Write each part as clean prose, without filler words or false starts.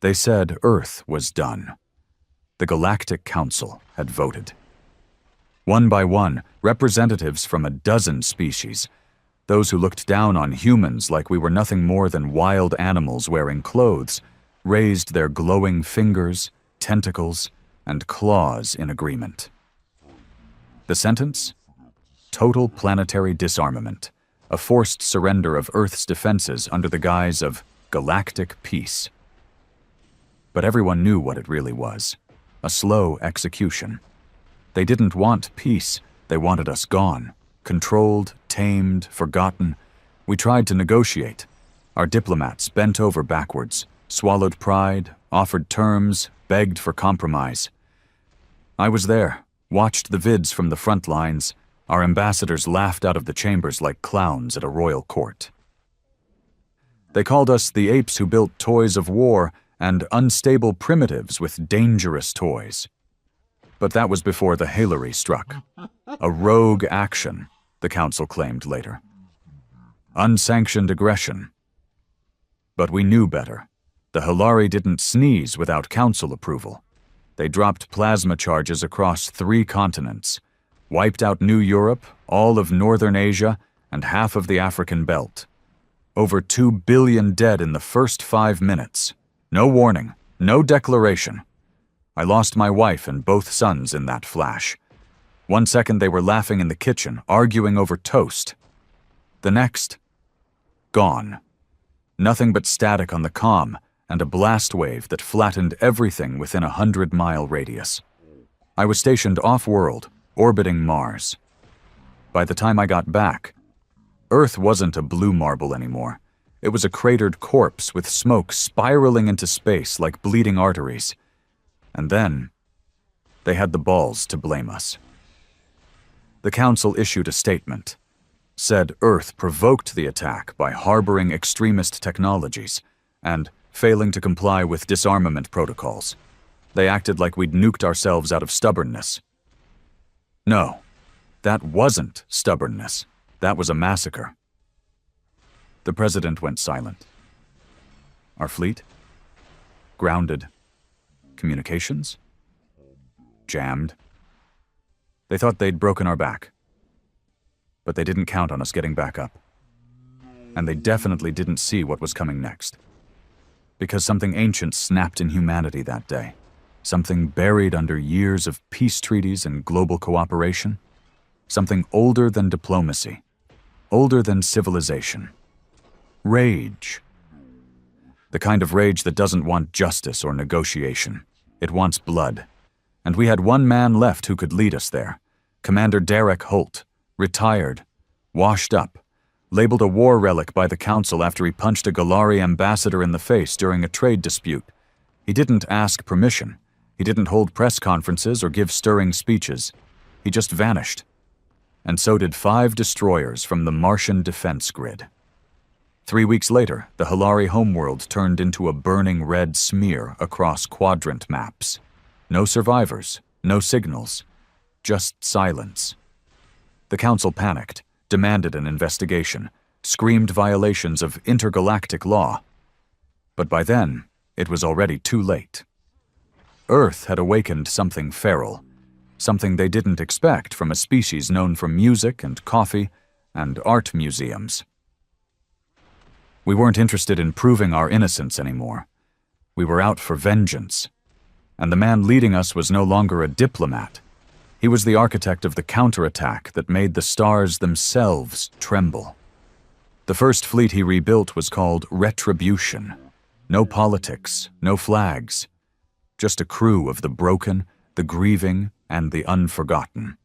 They said Earth was done. The Galactic Council had voted. One by one, representatives from a dozen species, those who looked down on humans like we were nothing more than wild animals wearing clothes, raised their glowing fingers, tentacles, and claws in agreement. The sentence? Total planetary disarmament, a forced surrender of Earth's defenses under the guise of galactic peace. But everyone knew what it really was, a slow execution. They didn't want peace, they wanted us gone, controlled, tamed, forgotten. We tried to negotiate. Our diplomats bent over backwards, swallowed pride, offered terms, begged for compromise. I was there, watched the vids from the front lines. Our ambassadors laughed out of the chambers like clowns at a royal court. They called us the apes who built toys of war and unstable primitives with dangerous toys. But that was before the Halery struck. A rogue action, the Council claimed later. Unsanctioned aggression. But we knew better. The Halery didn't sneeze without Council approval. They dropped plasma charges across 3 continents, wiped out New Europe, all of Northern Asia, and half of the African belt. Over 2 billion dead in the first 5 minutes. No warning, no declaration. I lost my wife and both sons in that flash. 1 second they were laughing in the kitchen, arguing over toast. The next, gone. Nothing but static on the comm and a blast wave that flattened everything within a 100-mile radius. I was stationed off-world, orbiting Mars. By the time I got back, Earth wasn't a blue marble anymore. It was a cratered corpse with smoke spiraling into space like bleeding arteries. And then, they had the balls to blame us. The Council issued a statement, said Earth provoked the attack by harboring extremist technologies and failing to comply with disarmament protocols. They acted like we'd nuked ourselves out of stubbornness. No, that wasn't stubbornness. That was a massacre. The President went silent. Our fleet? Grounded. Communications? Jammed. They thought they'd broken our back. But they didn't count on us getting back up. And they definitely didn't see what was coming next. Because something ancient snapped in humanity that day. Something buried under years of peace treaties and global cooperation. Something older than diplomacy. Older than civilization. Rage. The kind of rage that doesn't want justice or negotiation. It wants blood. And we had one man left who could lead us there. Commander Derek Holt, retired, washed up, labeled a war relic by the Council after he punched a Galari ambassador in the face during a trade dispute. He didn't ask permission. He didn't hold press conferences or give stirring speeches. He just vanished. And so did 5 destroyers from the Martian defense grid. 3 weeks later, the Halery homeworld turned into a burning red smear across quadrant maps. No survivors, no signals, just silence. The Council panicked, demanded an investigation, screamed violations of intergalactic law. But by then, it was already too late. Earth had awakened something feral, something they didn't expect from a species known for music and coffee and art museums. We weren't interested in proving our innocence anymore. We were out for vengeance. And the man leading us was no longer a diplomat. He was the architect of the counterattack that made the stars themselves tremble. The first fleet he rebuilt was called Retribution. No politics, no flags. Just a crew of the broken, the grieving, and the unforgotten.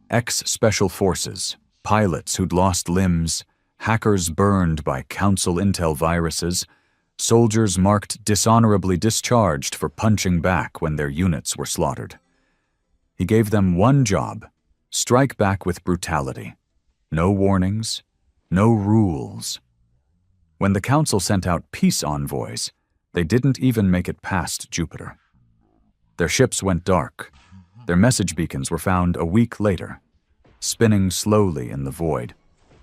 Ex-special forces, pilots who'd lost limbs, hackers burned by Council intel viruses, soldiers marked dishonorably discharged for punching back when their units were slaughtered. He gave them one job: strike back with brutality. No warnings, no rules. When the Council sent out peace envoys, they didn't even make it past Jupiter. Their ships went dark. Their message beacons were found a week later, spinning slowly in the void,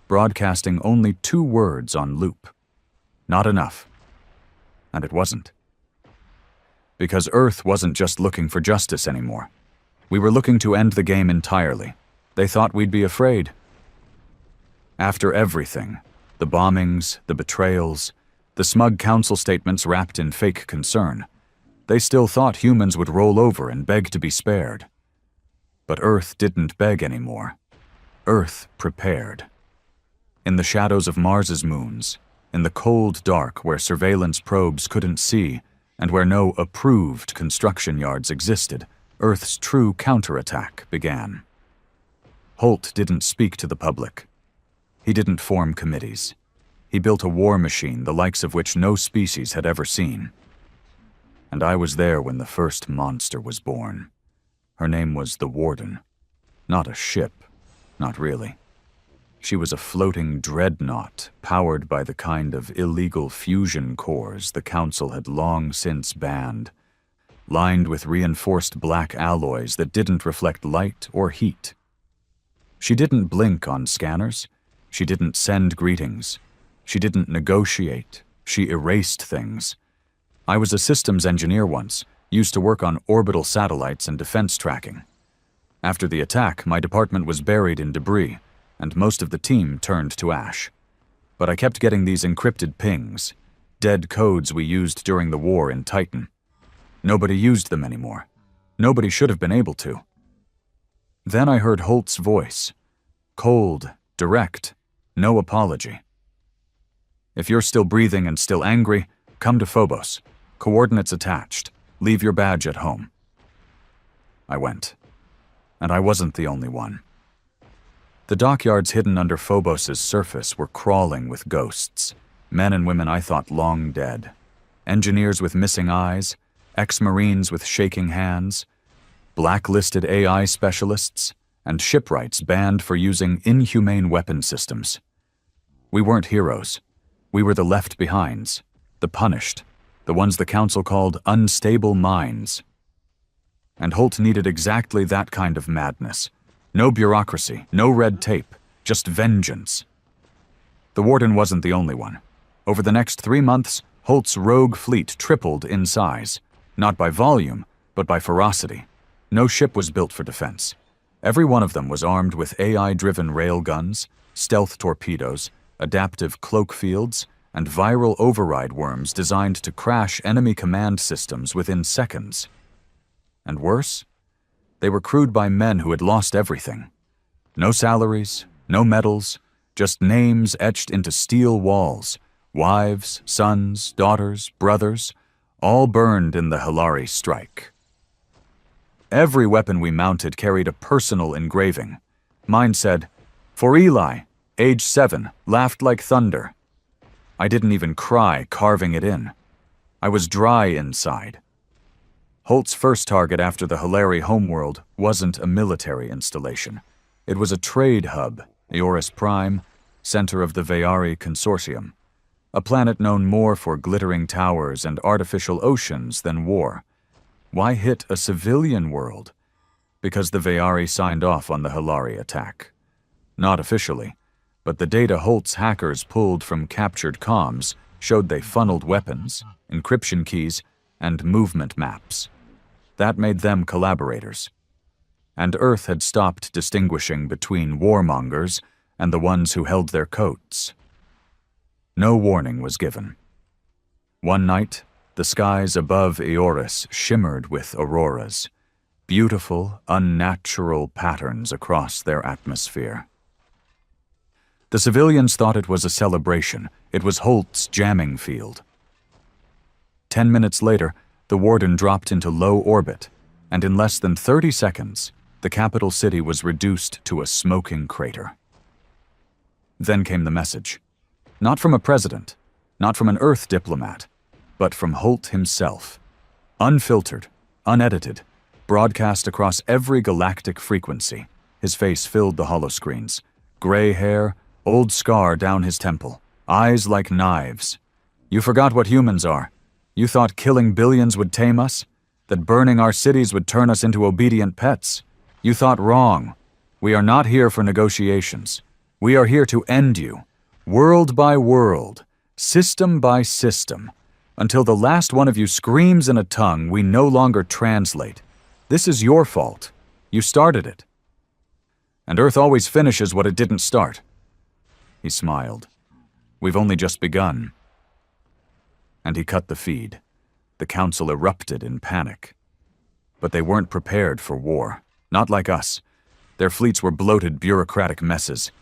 broadcasting only 2 words on loop. Not enough. And it wasn't. Because Earth wasn't just looking for justice anymore. We were looking to end the game entirely. They thought we'd be afraid. After everything, the bombings, the betrayals, the smug council statements wrapped in fake concern, they still thought humans would roll over and beg to be spared. But Earth didn't beg anymore. Earth prepared. In the shadows of Mars's moons, in the cold dark where surveillance probes couldn't see, and where no approved construction yards existed, Earth's true counterattack began. Holt didn't speak to the public. He didn't form committees. He built a war machine the likes of which no species had ever seen. And I was there when the first monster was born. Her name was the Warden. Not a ship, not really. She was a floating dreadnought powered by the kind of illegal fusion cores the Council had long since banned, lined with reinforced black alloys that didn't reflect light or heat. She didn't blink on scanners. She didn't send greetings. She didn't negotiate. She erased things. I was a systems engineer once, used to work on orbital satellites and defense tracking. After the attack, my department was buried in debris, and most of the team turned to ash. But I kept getting these encrypted pings, dead codes we used during the war in Titan. Nobody used them anymore. Nobody should have been able to. Then I heard Holt's voice. Cold, direct, no apology. If you're still breathing and still angry, come to Phobos. Coordinates attached. Leave your badge at home. I went. And I wasn't the only one. The dockyards hidden under Phobos's surface were crawling with ghosts, men and women I thought long dead, engineers with missing eyes, ex-Marines with shaking hands, blacklisted AI specialists, and shipwrights banned for using inhumane weapon systems. We weren't heroes. We were the left behinds, the punished, the ones the Council called unstable minds. And Holt needed exactly that kind of madness. No bureaucracy, no red tape, just vengeance. The Warden wasn't the only one. Over the next 3 months, Holt's rogue fleet tripled in size, not by volume, but by ferocity. No ship was built for defense. Every one of them was armed with AI-driven railguns, stealth torpedoes, adaptive cloak fields, and viral override worms designed to crash enemy command systems within seconds. And worse? They were crewed by men who had lost everything. No salaries, no medals, just names etched into steel walls, wives, sons, daughters, brothers, all burned in the Hilari strike. Every weapon we mounted carried a personal engraving. Mine said, "For Eli, age 7, laughed like thunder." I didn't even cry carving it in. I was dry inside. Holt's first target after the Hilari homeworld wasn't a military installation. It was a trade hub, Eoris Prime, center of the Veari Consortium, a planet known more for glittering towers and artificial oceans than war. Why hit a civilian world? Because the Veari signed off on the Hilari attack. Not officially, but the data Holt's hackers pulled from captured comms showed they funneled weapons, encryption keys, and movement maps. That made them collaborators. And Earth had stopped distinguishing between warmongers and the ones who held their coats. No warning was given. One night, the skies above Eoris shimmered with auroras, beautiful, unnatural patterns across their atmosphere. The civilians thought it was a celebration. It was Holt's jamming field. 10 minutes later, the Warden dropped into low orbit, and in less than 30 seconds, the capital city was reduced to a smoking crater. Then came the message. Not from a president, not from an Earth diplomat, but from Holt himself. Unfiltered, unedited, broadcast across every galactic frequency. His face filled the holoscreens. Gray hair, old scar down his temple, eyes like knives. You forgot what humans are. You thought killing billions would tame us? That burning our cities would turn us into obedient pets? You thought wrong. We are not here for negotiations. We are here to end you, world by world, system by system, Until the last one of you screams in a tongue we no longer translate. This is your fault. You started it. And Earth always finishes what it didn't start. He smiled. We've only just begun. And he cut the feed. The council erupted in panic. But they weren't prepared for war. Not like us. Their fleets were bloated bureaucratic messes.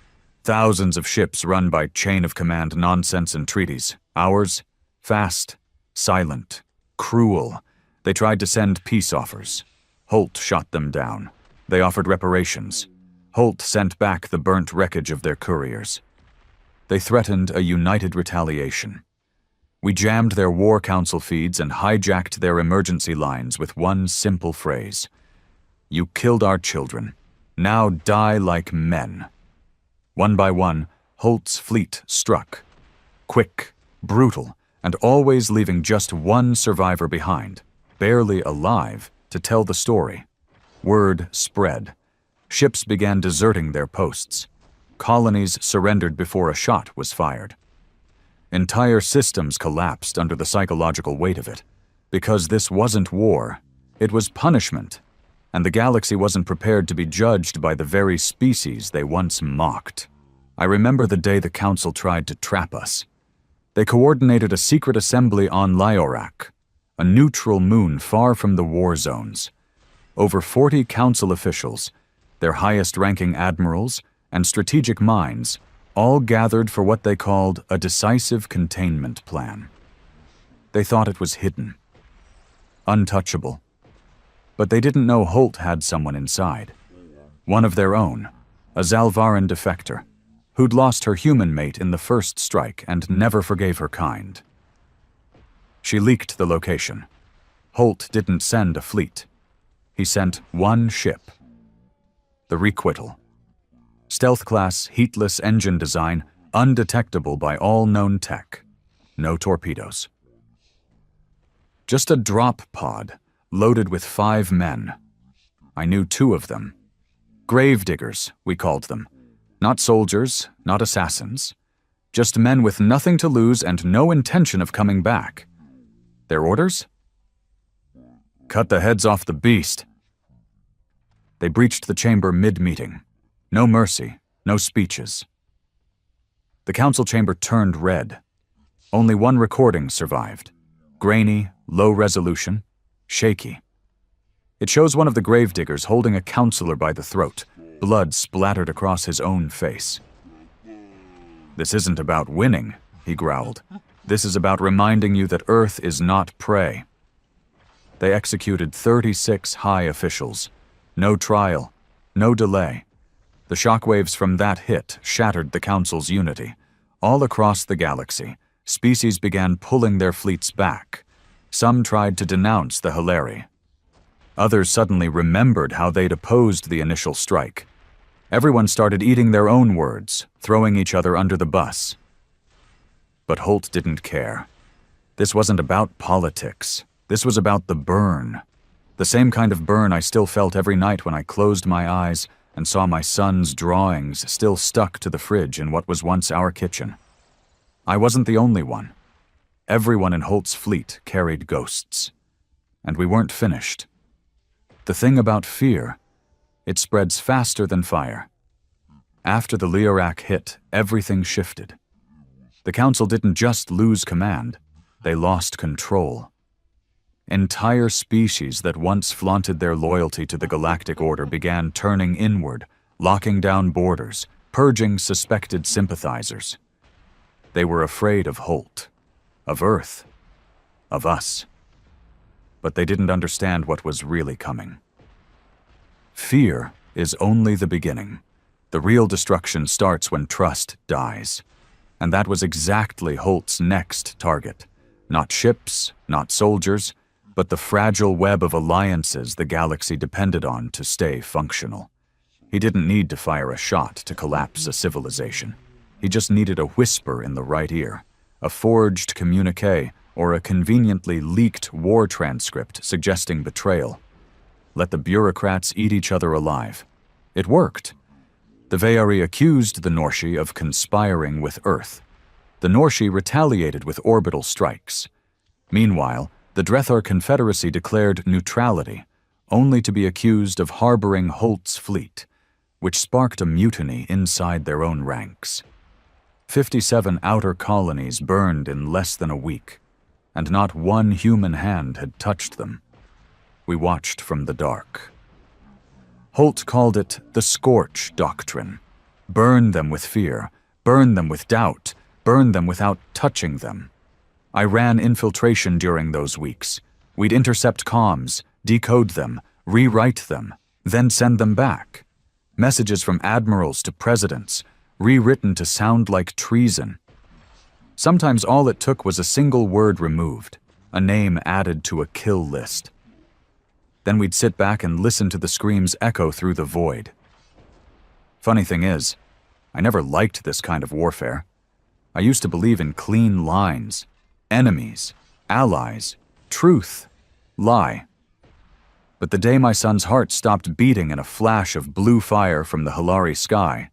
Thousands of ships run by chain-of-command nonsense and treaties. Ours? Fast, silent, cruel. They tried to send peace offers. Holt shot them down. They offered reparations. Holt sent back the burnt wreckage of their couriers. They threatened a united retaliation. We jammed their war council feeds and hijacked their emergency lines with one simple phrase. You killed our children. Now die like men. One by one, Holt's fleet struck. Quick, brutal, and always leaving just one survivor behind, barely alive, to tell the story. Word spread. Ships began deserting their posts. Colonies surrendered before a shot was fired. Entire systems collapsed under the psychological weight of it. Because this wasn't war, it was punishment, and the galaxy wasn't prepared to be judged by the very species they once mocked. I remember the day the Council tried to trap us. They coordinated a secret assembly on Lyorak, a neutral moon far from the war zones. Over 40 Council officials, their highest-ranking admirals, and strategic minds, all gathered for what they called a decisive containment plan. They thought it was hidden, untouchable. But they didn't know Holt had someone inside. One of their own, a Zalvaran defector, who'd lost her human mate in the first strike and never forgave her kind. She leaked the location. Holt didn't send a fleet. He sent one ship. The Requital. Stealth-class, heatless engine design, undetectable by all known tech. No torpedoes. Just a drop pod, loaded with 5 men. I knew 2 of them. Gravediggers, we called them. Not soldiers, not assassins. Just men with nothing to lose and no intention of coming back. Their orders? Cut the heads off the beast. They breached the chamber mid-meeting. No mercy, no speeches. The council chamber turned red. Only one recording survived. Grainy, low resolution, shaky. It shows one of the gravediggers holding a counselor by the throat, blood splattered across his own face. This isn't about winning, he growled. This is about reminding you that Earth is not prey. They executed 36 high officials. No trial, no delay. The shockwaves from that hit shattered the Council's unity. All across the galaxy, species began pulling their fleets back. Some tried to denounce the Hilary. Others suddenly remembered how they'd opposed the initial strike. Everyone started eating their own words, throwing each other under the bus. But Holt didn't care. This wasn't about politics. This was about the burn. The same kind of burn I still felt every night when I closed my eyes and saw my son's drawings still stuck to the fridge in what was once our kitchen. I wasn't the only one. Everyone in Holt's fleet carried ghosts. And we weren't finished. The thing about fear, it spreads faster than fire. After the Lyorak hit, everything shifted. The Council didn't just lose command, they lost control. Entire species that once flaunted their loyalty to the Galactic Order began turning inward, locking down borders, purging suspected sympathizers. They were afraid of Holt, of Earth, of us. But they didn't understand what was really coming. Fear is only the beginning. The real destruction starts when trust dies. And that was exactly Holt's next target. Not ships, not soldiers, but the fragile web of alliances the galaxy depended on to stay functional. He didn't need to fire a shot to collapse a civilization. He just needed a whisper in the right ear, a forged communique, or a conveniently leaked war transcript suggesting betrayal. Let the bureaucrats eat each other alive. It worked. The Veari accused the Norshi of conspiring with Earth. The Norshi retaliated with orbital strikes. Meanwhile, the Drethar Confederacy declared neutrality, only to be accused of harboring Holt's fleet, which sparked a mutiny inside their own ranks. 57 outer colonies burned in less than a week, and not one human hand had touched them. We watched from the dark. Holt called it the Scorch Doctrine. Burn them with fear, burn them with doubt, burn them without touching them. I ran infiltration during those weeks. We'd intercept comms, decode them, rewrite them, then send them back. Messages from admirals to presidents, rewritten to sound like treason. Sometimes all it took was a single word removed, a name added to a kill list. Then we'd sit back and listen to the screams echo through the void. Funny thing is, I never liked this kind of warfare. I used to believe in clean lines, enemies, allies, truth, lie. But the day my son's heart stopped beating in a flash of blue fire from the Hilari sky,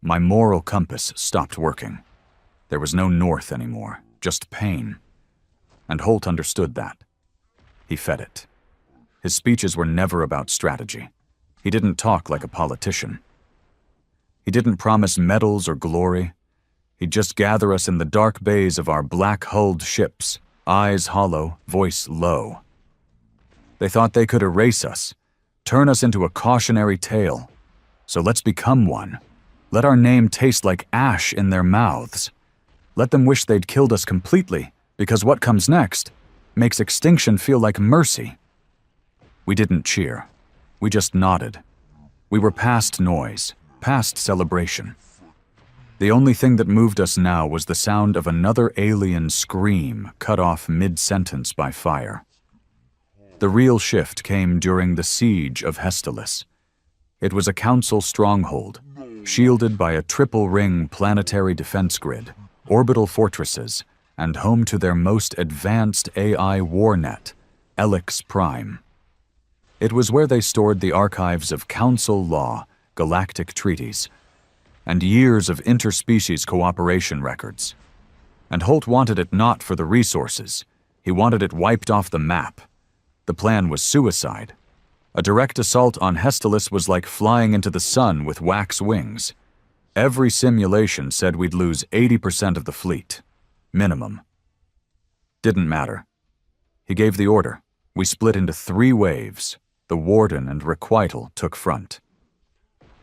my moral compass stopped working. There was no north anymore, just pain. And Holt understood that. He fed it. His speeches were never about strategy. He didn't talk like a politician. He didn't promise medals or glory. He'd just gather us in the dark bays of our black-hulled ships, eyes hollow, voice low. They thought they could erase us, turn us into a cautionary tale. So let's become one. Let our name taste like ash in their mouths. Let them wish they'd killed us completely, because what comes next makes extinction feel like mercy. We didn't cheer. We just nodded. We were past noise, past celebration. The only thing that moved us now was the sound of another alien scream cut off mid-sentence by fire. The real shift came during the siege of Hestelis. It was a council stronghold, shielded by a triple-ring planetary defense grid, orbital fortresses, and home to their most advanced AI war net, Elyx Prime. It was where they stored the archives of council law, galactic treaties, and years of interspecies cooperation records. And Holt wanted it not for the resources. He wanted it wiped off the map. The plan was suicide. A direct assault on Hestelis was like flying into the sun with wax wings. Every simulation said we'd lose 80% of the fleet. Minimum. Didn't matter. He gave the order. We split into 3 waves. The Warden and Requital took front.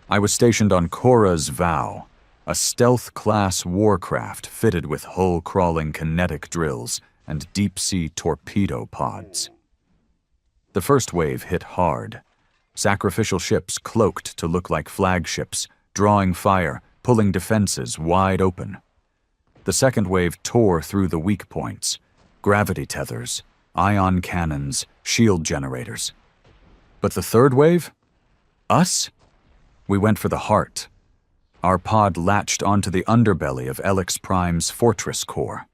I was stationed on Korra's Vow, a stealth-class warcraft fitted with hull-crawling kinetic drills and deep-sea torpedo pods. The first wave hit hard. Sacrificial ships cloaked to look like flagships, drawing fire, pulling defenses wide open. The second wave tore through the weak points, gravity tethers, ion cannons, shield generators. But the third wave? Us? We went for the heart. Our pod latched onto the underbelly of Elyx Prime's fortress core.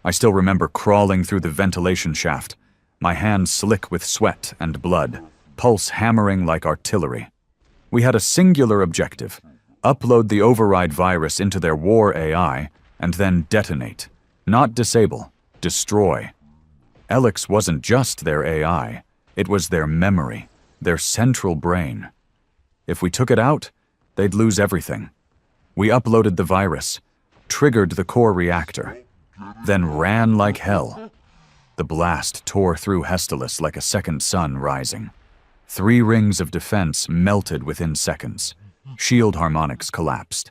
I still remember crawling through the ventilation shaft, my hands slick with sweat and blood, pulse hammering like artillery. We had a singular objective: upload the override virus into their war AI, and then detonate. Not disable, destroy. Elyx wasn't just their AI, it was their memory, their central brain. If we took it out, they'd lose everything. We uploaded the virus, triggered the core reactor, then ran like hell. The blast tore through Hestelis like a second sun rising. 3 rings of defense melted within seconds. Shield harmonics collapsed.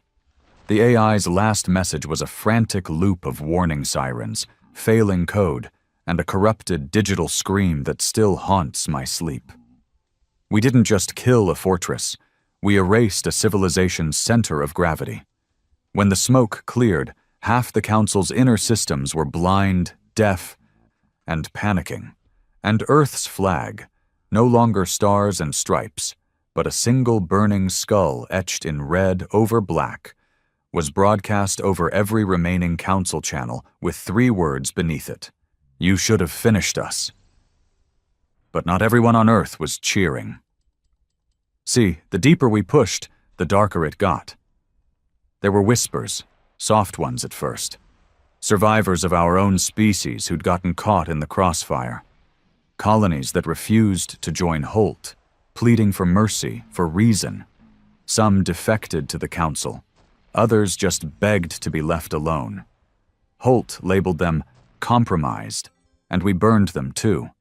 The AI's last message was a frantic loop of warning sirens, failing code, and a corrupted digital scream that still haunts my sleep. We didn't just kill a fortress, we erased a civilization's center of gravity. When the smoke cleared, half the Council's inner systems were blind, deaf, and panicking. And Earth's flag, no longer stars and stripes, but a single burning skull etched in red over black, was broadcast over every remaining Council channel with 3 words beneath it: "You should have finished us." But not everyone on Earth was cheering. See, the deeper we pushed, the darker it got. There were whispers, soft ones at first. Survivors of our own species who'd gotten caught in the crossfire. Colonies that refused to join Holt, pleading for mercy, for reason. Some defected to the Council. Others just begged to be left alone. Holt labeled them compromised, and we burned them too.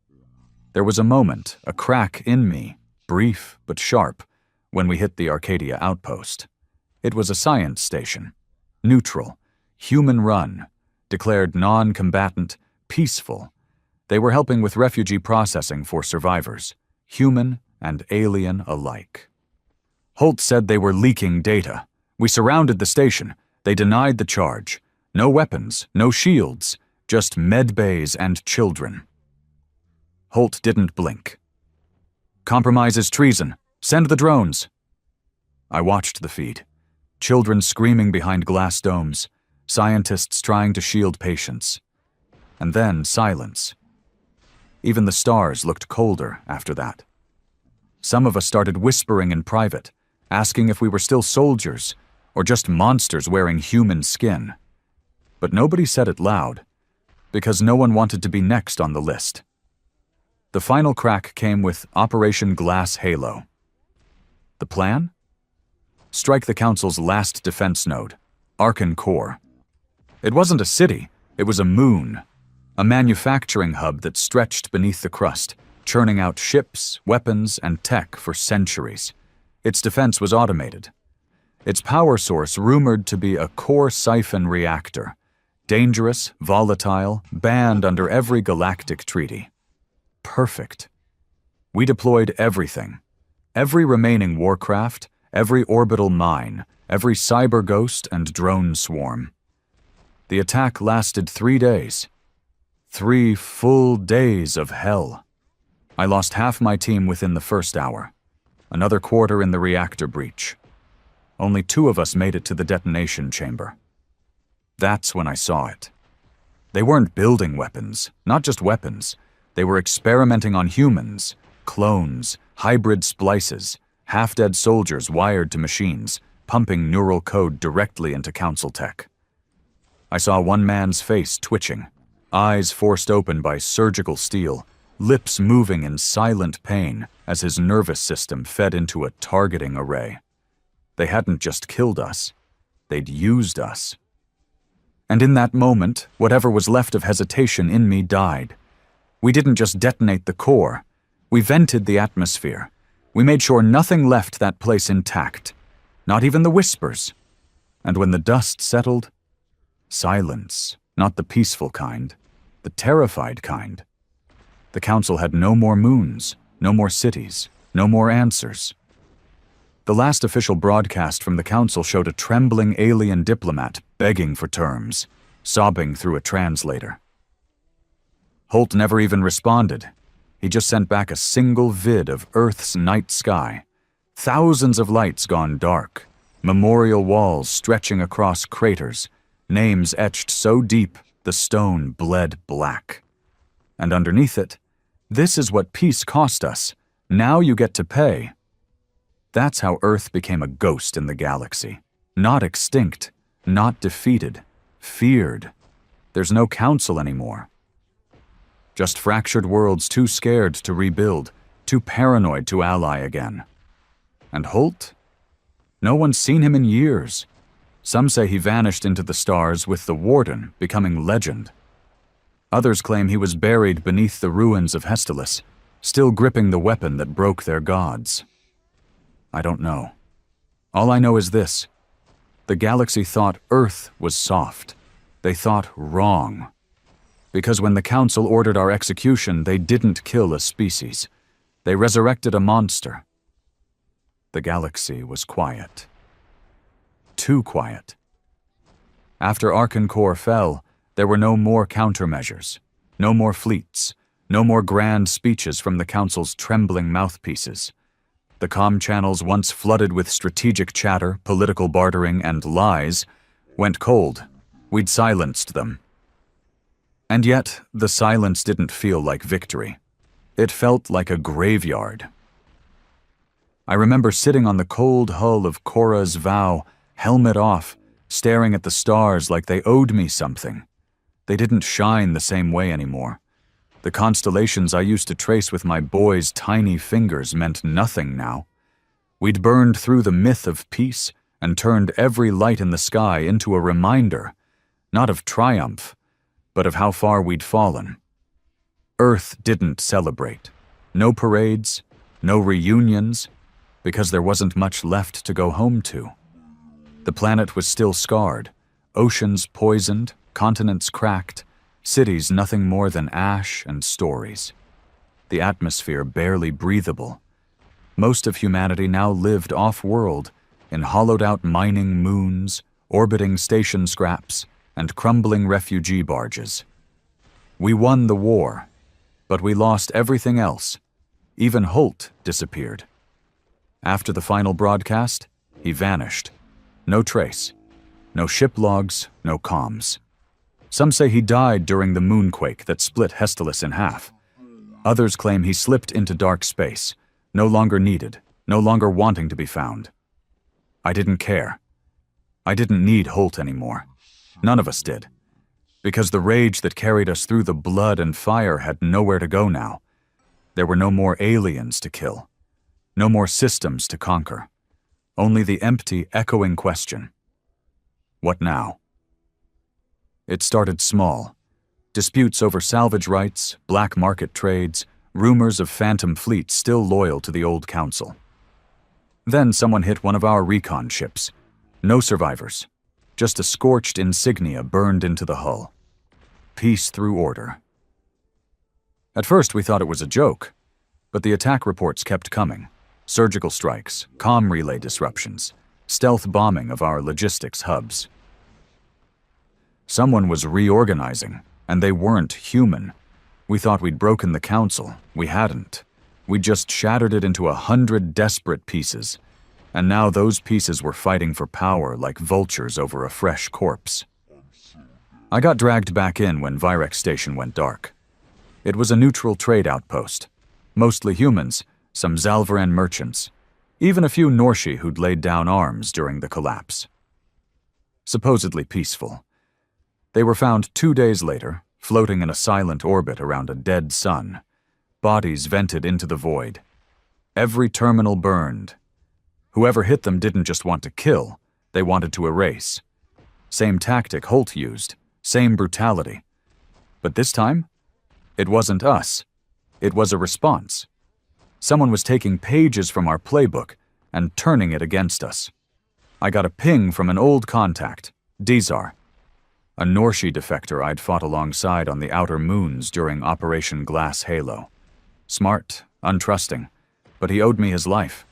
There was a moment, a crack in me, brief but sharp, when we hit the Arcadia outpost. It was a science station. Neutral, human-run, declared non-combatant, peaceful. They were helping with refugee processing for survivors, human and alien alike. Holt said they were leaking data. We surrounded the station. They denied the charge. No weapons, no shields, just med bays and children. Holt didn't blink. Compromise is treason. Send the drones. I watched the feed. Children screaming behind glass domes, scientists trying to shield patients. And then silence. Even the stars looked colder after that. Some of us started whispering in private, asking if we were still soldiers or just monsters wearing human skin. But nobody said it loud, because no one wanted to be next on the list. The final crack came with Operation Glass Halo. The plan? Strike the Council's last defense node, Arkan Core. It wasn't a city, it was a moon, a manufacturing hub that stretched beneath the crust, churning out ships, weapons, and tech for centuries. Its defense was automated. Its power source rumored to be a core siphon reactor, dangerous, volatile, banned under every galactic treaty. Perfect. We deployed everything. Every remaining warcraft, every orbital mine, every cyber ghost and drone swarm. The attack lasted 3 days. 3 full days of hell. I lost half my team within the first hour. Another quarter in the reactor breach. Only 2 of us made it to the detonation chamber. That's when I saw it. They weren't building weapons, not just weapons. They were experimenting on humans, clones, hybrid splices, half-dead soldiers wired to machines, pumping neural code directly into Council tech. I saw one man's face twitching, eyes forced open by surgical steel, lips moving in silent pain as his nervous system fed into a targeting array. They hadn't just killed us, they'd used us. And in that moment, whatever was left of hesitation in me died. We didn't just detonate the core, we vented the atmosphere. We made sure nothing left that place intact, not even the whispers. And when the dust settled, silence, not the peaceful kind, the terrified kind. The Council had no more moons, no more cities, no more answers. The last official broadcast from the Council showed a trembling alien diplomat begging for terms, sobbing through a translator. Holt never even responded. He just sent back a single vid of Earth's night sky. Thousands of lights gone dark, memorial walls stretching across craters, names etched so deep the stone bled black. And underneath it, "This is what peace cost us. Now you get to pay." That's how Earth became a ghost in the galaxy. Not extinct, not defeated, feared. There's no Council anymore. Just fractured worlds too scared to rebuild, too paranoid to ally again. And Holt? No one's seen him in years. Some say he vanished into the stars with the Warden, becoming legend. Others claim he was buried beneath the ruins of Hestelis, still gripping the weapon that broke their gods. I don't know. All I know is this. The galaxy thought Earth was soft. They thought wrong. Because when the Council ordered our execution, they didn't kill a species. They resurrected a monster. The galaxy was quiet. Too quiet. After Arkan Core fell, there were no more countermeasures, no more fleets, no more grand speeches from the Council's trembling mouthpieces. The comm channels, once flooded with strategic chatter, political bartering, and lies, went cold. We'd silenced them. And yet, the silence didn't feel like victory. It felt like a graveyard. I remember sitting on the cold hull of Korra's Vow, helmet off, staring at the stars like they owed me something. They didn't shine the same way anymore. The constellations I used to trace with my boy's tiny fingers meant nothing now. We'd burned through the myth of peace and turned every light in the sky into a reminder, not of triumph, but of how far we'd fallen. Earth didn't celebrate. No parades, no reunions, because there wasn't much left to go home to. The planet was still scarred, oceans poisoned, continents cracked, cities nothing more than ash and stories. The atmosphere barely breathable. Most of humanity now lived off-world, in hollowed-out mining moons, orbiting station scraps, and crumbling refugee barges. We won the war, but we lost everything else. Even Holt disappeared. After the final broadcast, he vanished. No trace. No ship logs, no comms. Some say he died during the moonquake that split Hestelis in half. Others claim he slipped into dark space, no longer needed, no longer wanting to be found. I didn't care. I didn't need Holt anymore. None of us did. Because the rage that carried us through the blood and fire had nowhere to go now. There were no more aliens to kill. No more systems to conquer. Only the empty, echoing question. What now? It started small. Disputes over salvage rights, black market trades, rumors of phantom fleets still loyal to the old council. Then someone hit one of our recon ships. No survivors. Just a scorched insignia burned into the hull. Peace through order. At first we thought it was a joke, but the attack reports kept coming. Surgical strikes, comm relay disruptions, stealth bombing of our logistics hubs. Someone was reorganizing, and they weren't human. We thought we'd broken the council. We hadn't. We just shattered it into 100 desperate pieces, and now those pieces were fighting for power like vultures over a fresh corpse. I got dragged back in when Virex Station went dark. It was a neutral trade outpost. Mostly humans, some Zalvaran merchants, even a few Norshi who'd laid down arms during the collapse. Supposedly peaceful. They were found 2 days later, floating in a silent orbit around a dead sun. Bodies vented into the void. Every terminal burned. Whoever hit them didn't just want to kill, they wanted to erase. Same tactic Holt used, same brutality. But this time, it wasn't us. It was a response. Someone was taking pages from our playbook and turning it against us. I got a ping from an old contact, Dizar, a Norshi defector I'd fought alongside on the outer moons during Operation Glass Halo. Smart, untrusting, but he owed me his life.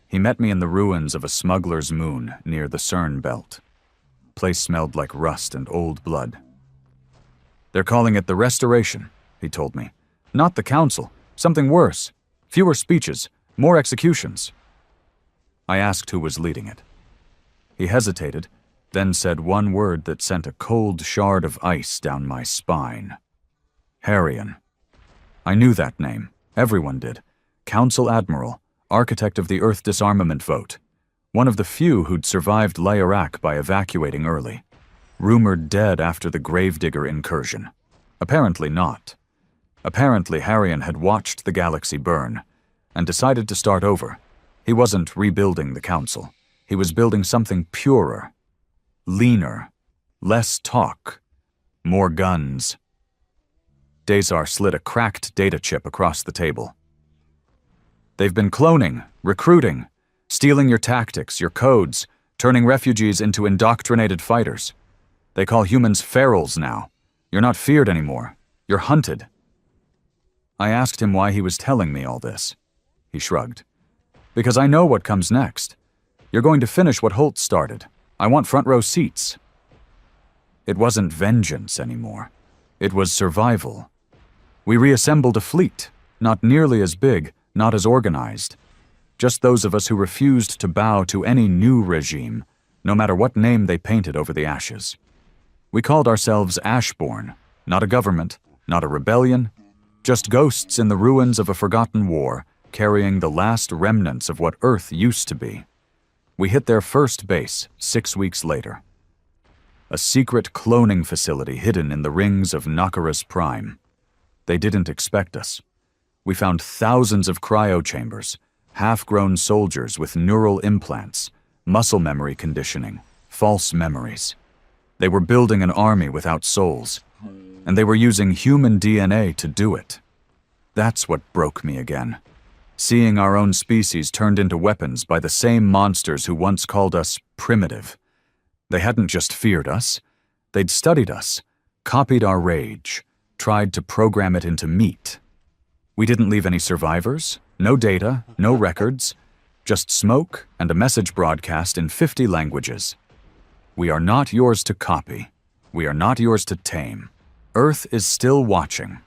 He met me in the ruins of a smuggler's moon near the CERN belt. Place smelled like rust and old blood. They're calling it the Restoration, he told me. Not the Council, something worse. Fewer speeches, more executions. I asked who was leading it. He hesitated, then said one word that sent a cold shard of ice down my spine. Harrion. I knew that name. Everyone did. Council Admiral, architect of the Earth disarmament vote. One of the few who'd survived Layarak by evacuating early. Rumored dead after the Gravedigger incursion. Apparently not. Apparently Harrion had watched the galaxy burn and decided to start over. He wasn't rebuilding the Council. He was building something purer, leaner, less talk, more guns. Dazar slid a cracked data chip across the table. They've been cloning, recruiting, stealing your tactics, your codes, turning refugees into indoctrinated fighters. They call humans ferals now. You're not feared anymore. You're hunted. I asked him why he was telling me all this. He shrugged. Because I know what comes next. You're going to finish what Holt started. I want front row seats. It wasn't vengeance anymore. It was survival. We reassembled a fleet, not nearly as big, not as organized. Just those of us who refused to bow to any new regime, no matter what name they painted over the ashes. We called ourselves Ashborn, not a government, not a rebellion, just ghosts in the ruins of a forgotten war, carrying the last remnants of what Earth used to be. We hit their first base 6 weeks later. a secret cloning facility hidden in the rings of Nakaras Prime. They didn't expect us. We found thousands of cryo-chambers, half-grown soldiers with neural implants, muscle memory conditioning, false memories. They were building an army without souls, and they were using human DNA to do it. That's what broke me again. Seeing our own species turned into weapons by the same monsters who once called us primitive. They hadn't just feared us, they'd studied us, copied our rage, tried to program it into meat. We didn't leave any survivors, no data, no records, just smoke and a message broadcast in 50 languages. We are not yours to copy. We are not yours to tame. Earth is still watching.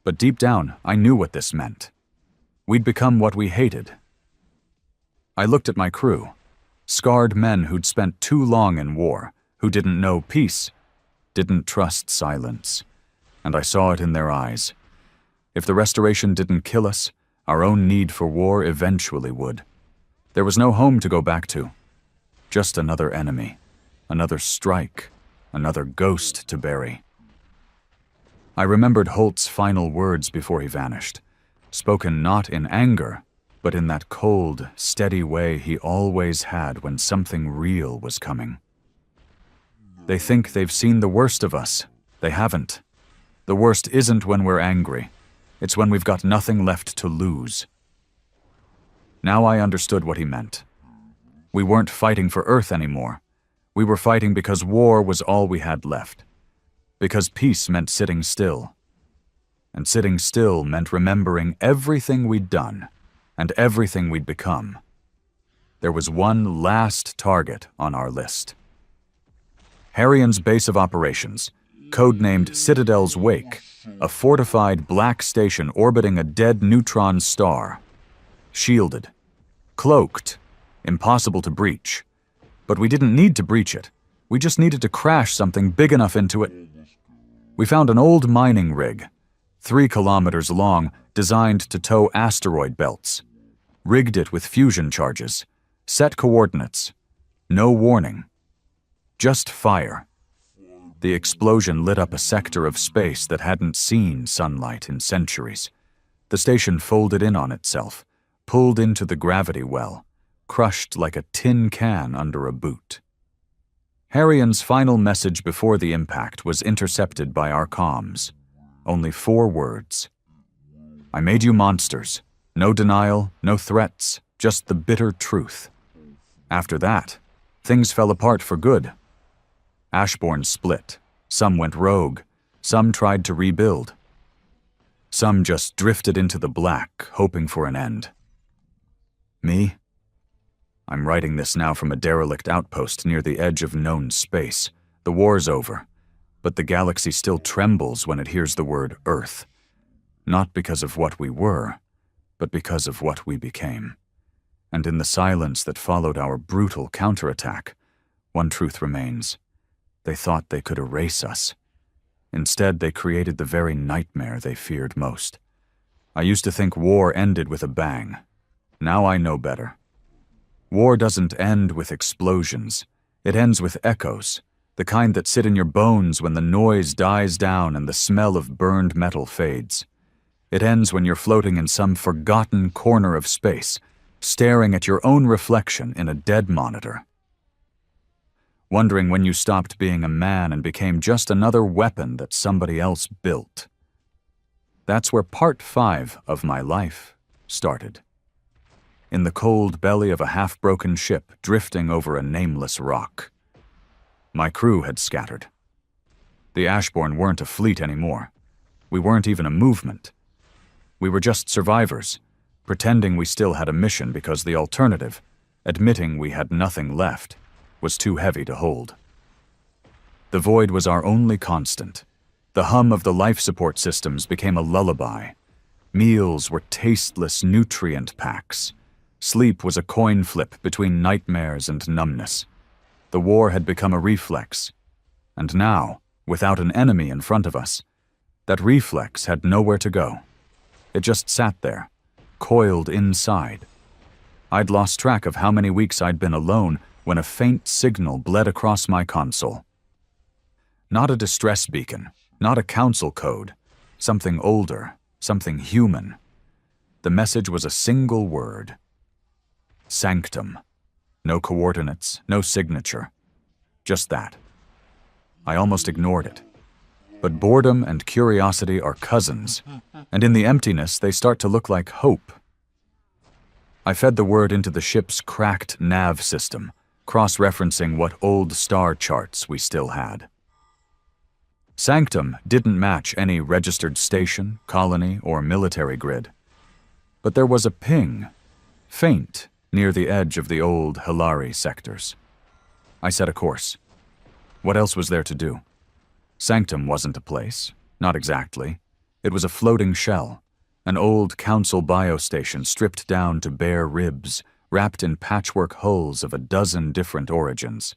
But deep down, I knew what this meant. We'd become what we hated. I looked at my crew, scarred men who'd spent too long in war, who didn't know peace, didn't trust silence, and I saw it in their eyes. If the restoration didn't kill us, our own need for war eventually would. There was no home to go back to, just another enemy, another strike, another ghost to bury. I remembered Holt's final words before he vanished, spoken not in anger, but in that cold, steady way he always had when something real was coming. They think they've seen the worst of us. They haven't. The worst isn't when we're angry. It's when we've got nothing left to lose. Now I understood what he meant. We weren't fighting for Earth anymore. We were fighting because war was all we had left. Because peace meant sitting still. And sitting still meant remembering everything we'd done and everything we'd become. There was one last target on our list. Harrian's base of operations, codenamed Citadel's Wake, a fortified black station orbiting a dead neutron star. Shielded, cloaked, impossible to breach. But we didn't need to breach it. We just needed to crash something big enough into it. We found an old mining rig, 3 kilometers long, designed to tow asteroid belts. Rigged it with fusion charges, set coordinates, no warning. Just fire. The explosion lit up a sector of space that hadn't seen sunlight in centuries. The station folded in on itself, pulled into the gravity well, crushed like a tin can under a boot. Harrian's final message before the impact was intercepted by our comms. Only 4 words. I made you monsters. No denial, no threats, just the bitter truth. After that, things fell apart for good. Ashbourne split. Some went rogue. Some tried to rebuild. Some just drifted into the black, hoping for an end. Me? I'm writing this now from a derelict outpost near the edge of known space. The war's over, but the galaxy still trembles when it hears the word Earth. Not because of what we were, but because of what we became. And in the silence that followed our brutal counterattack, one truth remains. They thought they could erase us. Instead, they created the very nightmare they feared most. I used to think war ended with a bang. Now I know better. War doesn't end with explosions. It ends with echoes, the kind that sit in your bones when the noise dies down and the smell of burned metal fades. It ends when you're floating in some forgotten corner of space, staring at your own reflection in a dead monitor. Wondering when you stopped being a man and became just another weapon that somebody else built. That's where part 5 of my life started. In the cold belly of a half-broken ship drifting over a nameless rock. My crew had scattered. The Ashbourne weren't a fleet anymore. We weren't even a movement. We were just survivors, pretending we still had a mission because the alternative, admitting we had nothing left, was too heavy to hold. The void was our only constant. The hum of the life support systems became a lullaby. Meals were tasteless nutrient packs. Sleep was a coin flip between nightmares and numbness. The war had become a reflex. And now, without an enemy in front of us, that reflex had nowhere to go. It just sat there, coiled inside. I'd lost track of how many weeks I'd been alone, when a faint signal bled across my console. Not a distress beacon, not a council code, something older, something human. The message was a single word. Sanctum. No coordinates, no signature. Just that. I almost ignored it. But boredom and curiosity are cousins, and in the emptiness they start to look like hope. I fed the word into the ship's cracked nav system, cross-referencing what old star charts we still had. Sanctum didn't match any registered station, colony, or military grid. But there was a ping, faint, near the edge of the old Hilari sectors. I set a course. What else was there to do? Sanctum wasn't a place, not exactly. It was a floating shell, an old council biostation stripped down to bare ribs, wrapped in patchwork hulls of a dozen different origins.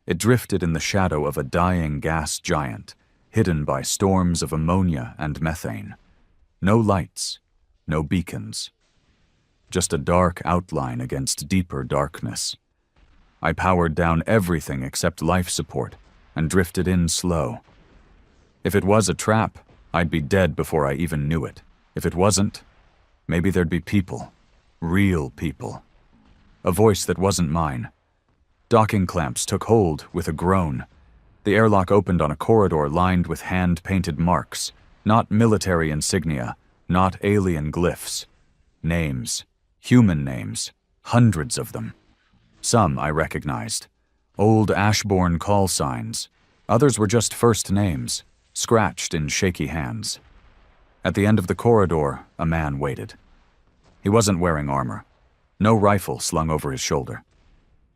It drifted in the shadow of a dying gas giant, hidden by storms of ammonia and methane. No lights, no beacons. Just a dark outline against deeper darkness. I powered down everything except life support and drifted in slow. If it was a trap, I'd be dead before I even knew it. If it wasn't, maybe there'd be people. Real people. A voice that wasn't mine. Docking clamps took hold with a groan. The airlock opened on a corridor lined with hand-painted marks. Not military insignia, not alien glyphs. Names. Human names. Hundreds of them. Some I recognized. Old Ashbourne call signs. Others were just first names, scratched in shaky hands. At the end of the corridor, a man waited. He wasn't wearing armor. No rifle slung over his shoulder.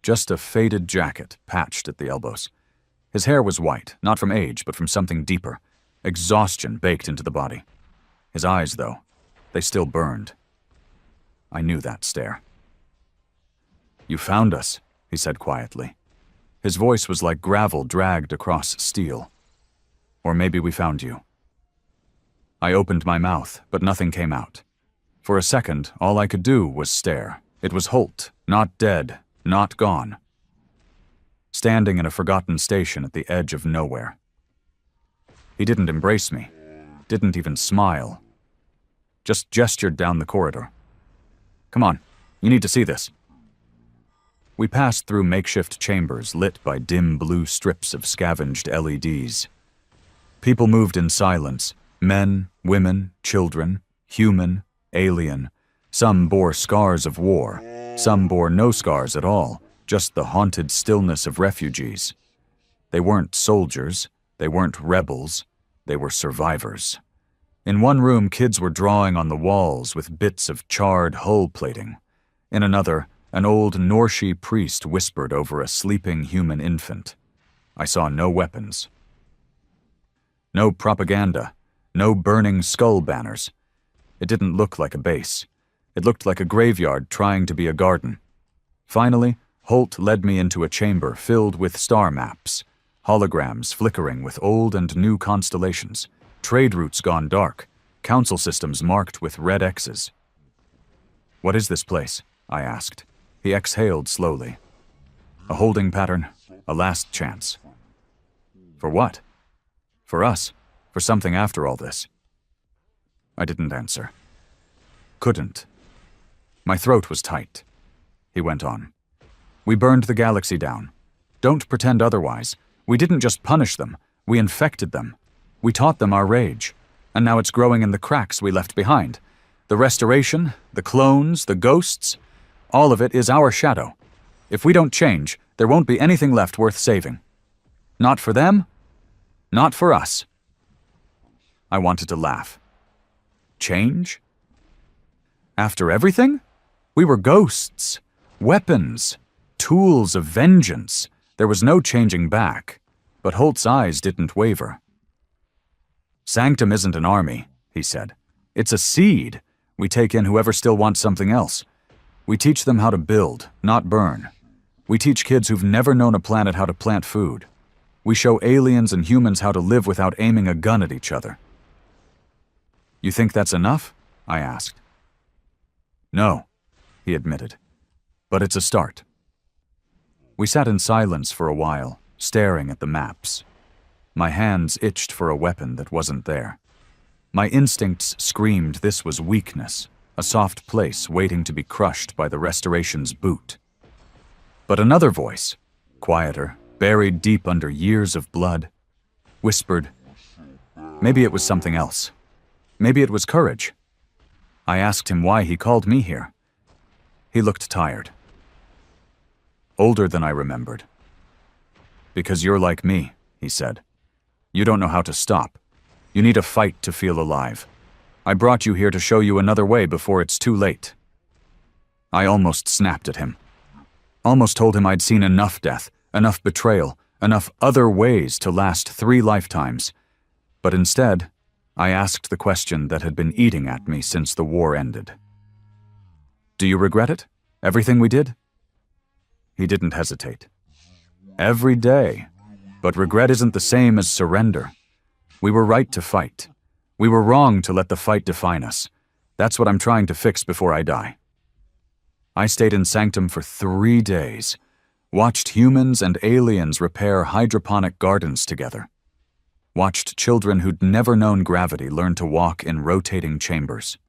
Just a faded jacket patched at the elbows. His hair was white, not from age, but from something deeper. Exhaustion baked into the body. His eyes, though, they still burned. I knew that stare. "You found us," he said quietly. His voice was like gravel dragged across steel. "Or maybe we found you." I opened my mouth, but nothing came out. For a second, all I could do was stare. It was Holt, not dead, not gone. Standing in a forgotten station at the edge of nowhere. He didn't embrace me, didn't even smile. Just gestured down the corridor. "Come on, you need to see this." We passed through makeshift chambers lit by dim blue strips of scavenged LEDs. People moved in silence. Men, women, children, human, alien. Some bore scars of war. Some bore no scars at all, just the haunted stillness of refugees. They weren't soldiers. They weren't rebels. They were survivors. In one room, kids were drawing on the walls with bits of charred hull plating. In another, an old Norshi priest whispered over a sleeping human infant. I saw no weapons. No propaganda. No burning skull banners. It didn't look like a base. It looked like a graveyard trying to be a garden. Finally, Holt led me into a chamber filled with star maps, holograms flickering with old and new constellations, trade routes gone dark, council systems marked with red X's. "What is this place?" I asked. He exhaled slowly. "A holding pattern, a last chance." "For what?" "For us. For something after all this." I didn't answer. Couldn't. My throat was tight. He went on. "We burned the galaxy down. Don't pretend otherwise. We didn't just punish them. We infected them. We taught them our rage. And now it's growing in the cracks we left behind. The restoration, the clones, the ghosts, all of it is our shadow. If we don't change, there won't be anything left worth saving. Not for them, not for us." I wanted to laugh. Change? After everything? We were ghosts, weapons, tools of vengeance. There was no changing back, but Holt's eyes didn't waver. "Sanctum isn't an army," he said. "It's a seed. We take in whoever still wants something else. We teach them how to build, not burn. We teach kids who've never known a planet how to plant food. We show aliens and humans how to live without aiming a gun at each other." "You think that's enough?" I asked. "No," he admitted, "but it's a start." We sat in silence for a while, staring at the maps. My hands itched for a weapon that wasn't there. My instincts screamed this was weakness, a soft place waiting to be crushed by the Restoration's boot. But another voice, quieter, buried deep under years of blood, whispered, maybe it was something else. Maybe it was courage. I asked him why he called me here. He looked tired. Older than I remembered. Because you're like me, he said. You don't know how to stop. You need a fight to feel alive. I brought you here to show you another way before it's too late. I almost snapped at him. Almost told him I'd seen enough death, enough betrayal, enough other ways to last 3 lifetimes. But instead, I asked the question that had been eating at me since the war ended. Do you regret it? Everything we did? He didn't hesitate. Every day. But regret isn't the same as surrender. We were right to fight. We were wrong to let the fight define us. That's what I'm trying to fix before I die. I stayed in Sanctum for 3 days, watched humans and aliens repair hydroponic gardens together, watched children who'd never known gravity learn to walk in rotating chambers,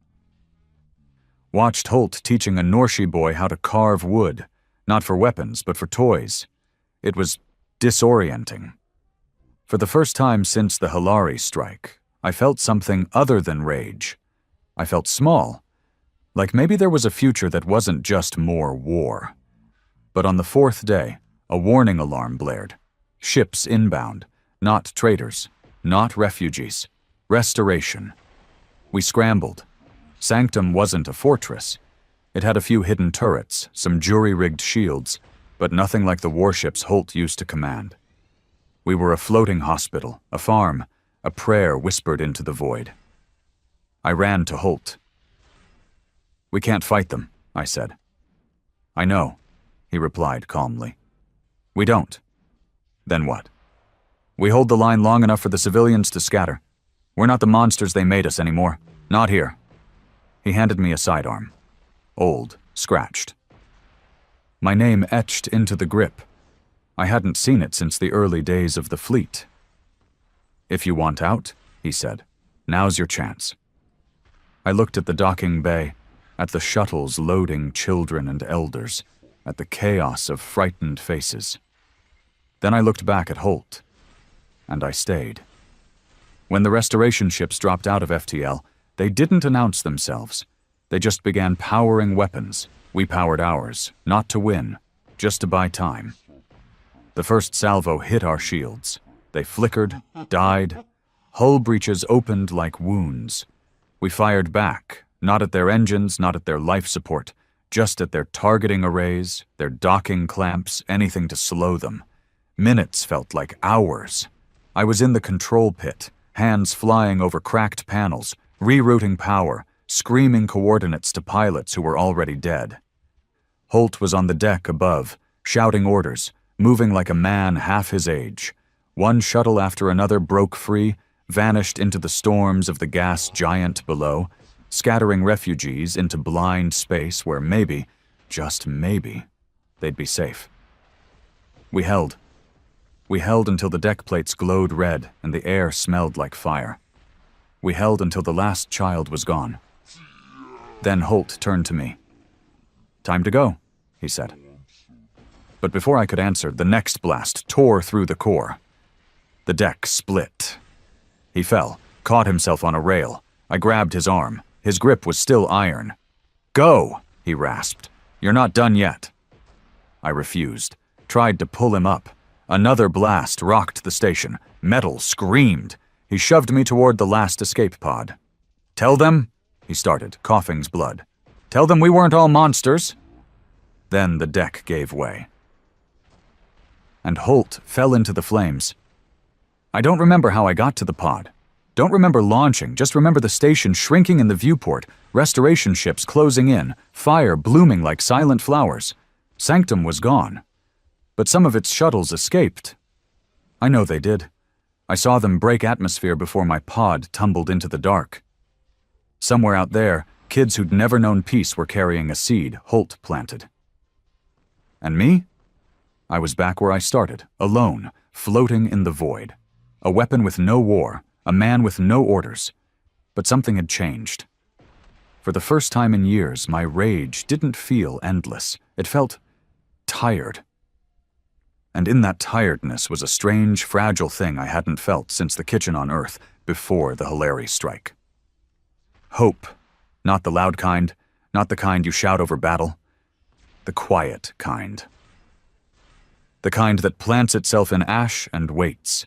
watched Holt teaching a Norshi boy how to carve wood, not for weapons, but for toys. It was disorienting. For the first time since the Hilari strike, I felt something other than rage. I felt small, like maybe there was a future that wasn't just more war. But on the 4th day, a warning alarm blared. Ships inbound, not traders, not refugees. Restoration. We scrambled. Sanctum wasn't a fortress. It had a few hidden turrets, some jury-rigged shields, but nothing like the warships Holt used to command. We were a floating hospital, a farm, a prayer whispered into the void. I ran to Holt. We can't fight them, I said. I know, he replied calmly. We don't. Then what? We hold the line long enough for the civilians to scatter. We're not the monsters they made us anymore. Not here. He handed me a sidearm. Old, scratched. My name etched into the grip. I hadn't seen it since the early days of the fleet. If you want out, he said, now's your chance. I looked at the docking bay, at the shuttles loading children and elders, at the chaos of frightened faces. Then I looked back at Holt, and I stayed. When the restoration ships dropped out of FTL, they didn't announce themselves. They just began powering weapons. We powered ours, not to win, just to buy time. The first salvo hit our shields. They flickered, died. Hull breaches opened like wounds. We fired back, not at their engines, not at their life support, just at their targeting arrays, their docking clamps, anything to slow them. Minutes felt like hours. I was in the control pit, hands flying over cracked panels, rerouting power, screaming coordinates to pilots who were already dead. Holt was on the deck above, shouting orders, moving like a man half his age. One shuttle after another broke free, vanished into the storms of the gas giant below, scattering refugees into blind space where maybe, just maybe, they'd be safe. We held. We held until the deck plates glowed red and the air smelled like fire. We held until the last child was gone. Then Holt turned to me. Time to go, he said. But before I could answer, the next blast tore through the core. The deck split. He fell, caught himself on a rail. I grabbed his arm. His grip was still iron. Go, he rasped. You're not done yet. I refused, tried to pull him up. Another blast rocked the station. Metal screamed. He shoved me toward the last escape pod. Tell them, he started, coughing's blood. Tell them we weren't all monsters. Then the deck gave way. And Holt fell into the flames. I don't remember how I got to the pod. Don't remember launching, just remember the station shrinking in the viewport, restoration ships closing in, fire blooming like silent flowers. Sanctum was gone. But some of its shuttles escaped. I know they did. I saw them break atmosphere before my pod tumbled into the dark. Somewhere out there, kids who'd never known peace were carrying a seed Holt planted. And me? I was back where I started, alone, floating in the void. A weapon with no war, a man with no orders. But something had changed. For the first time in years, my rage didn't feel endless. It felt tired. And in that tiredness was a strange, fragile thing I hadn't felt since the kitchen on Earth before the Hilary strike. Hope. Not the loud kind, not the kind you shout over battle. The quiet kind. The kind that plants itself in ash and waits.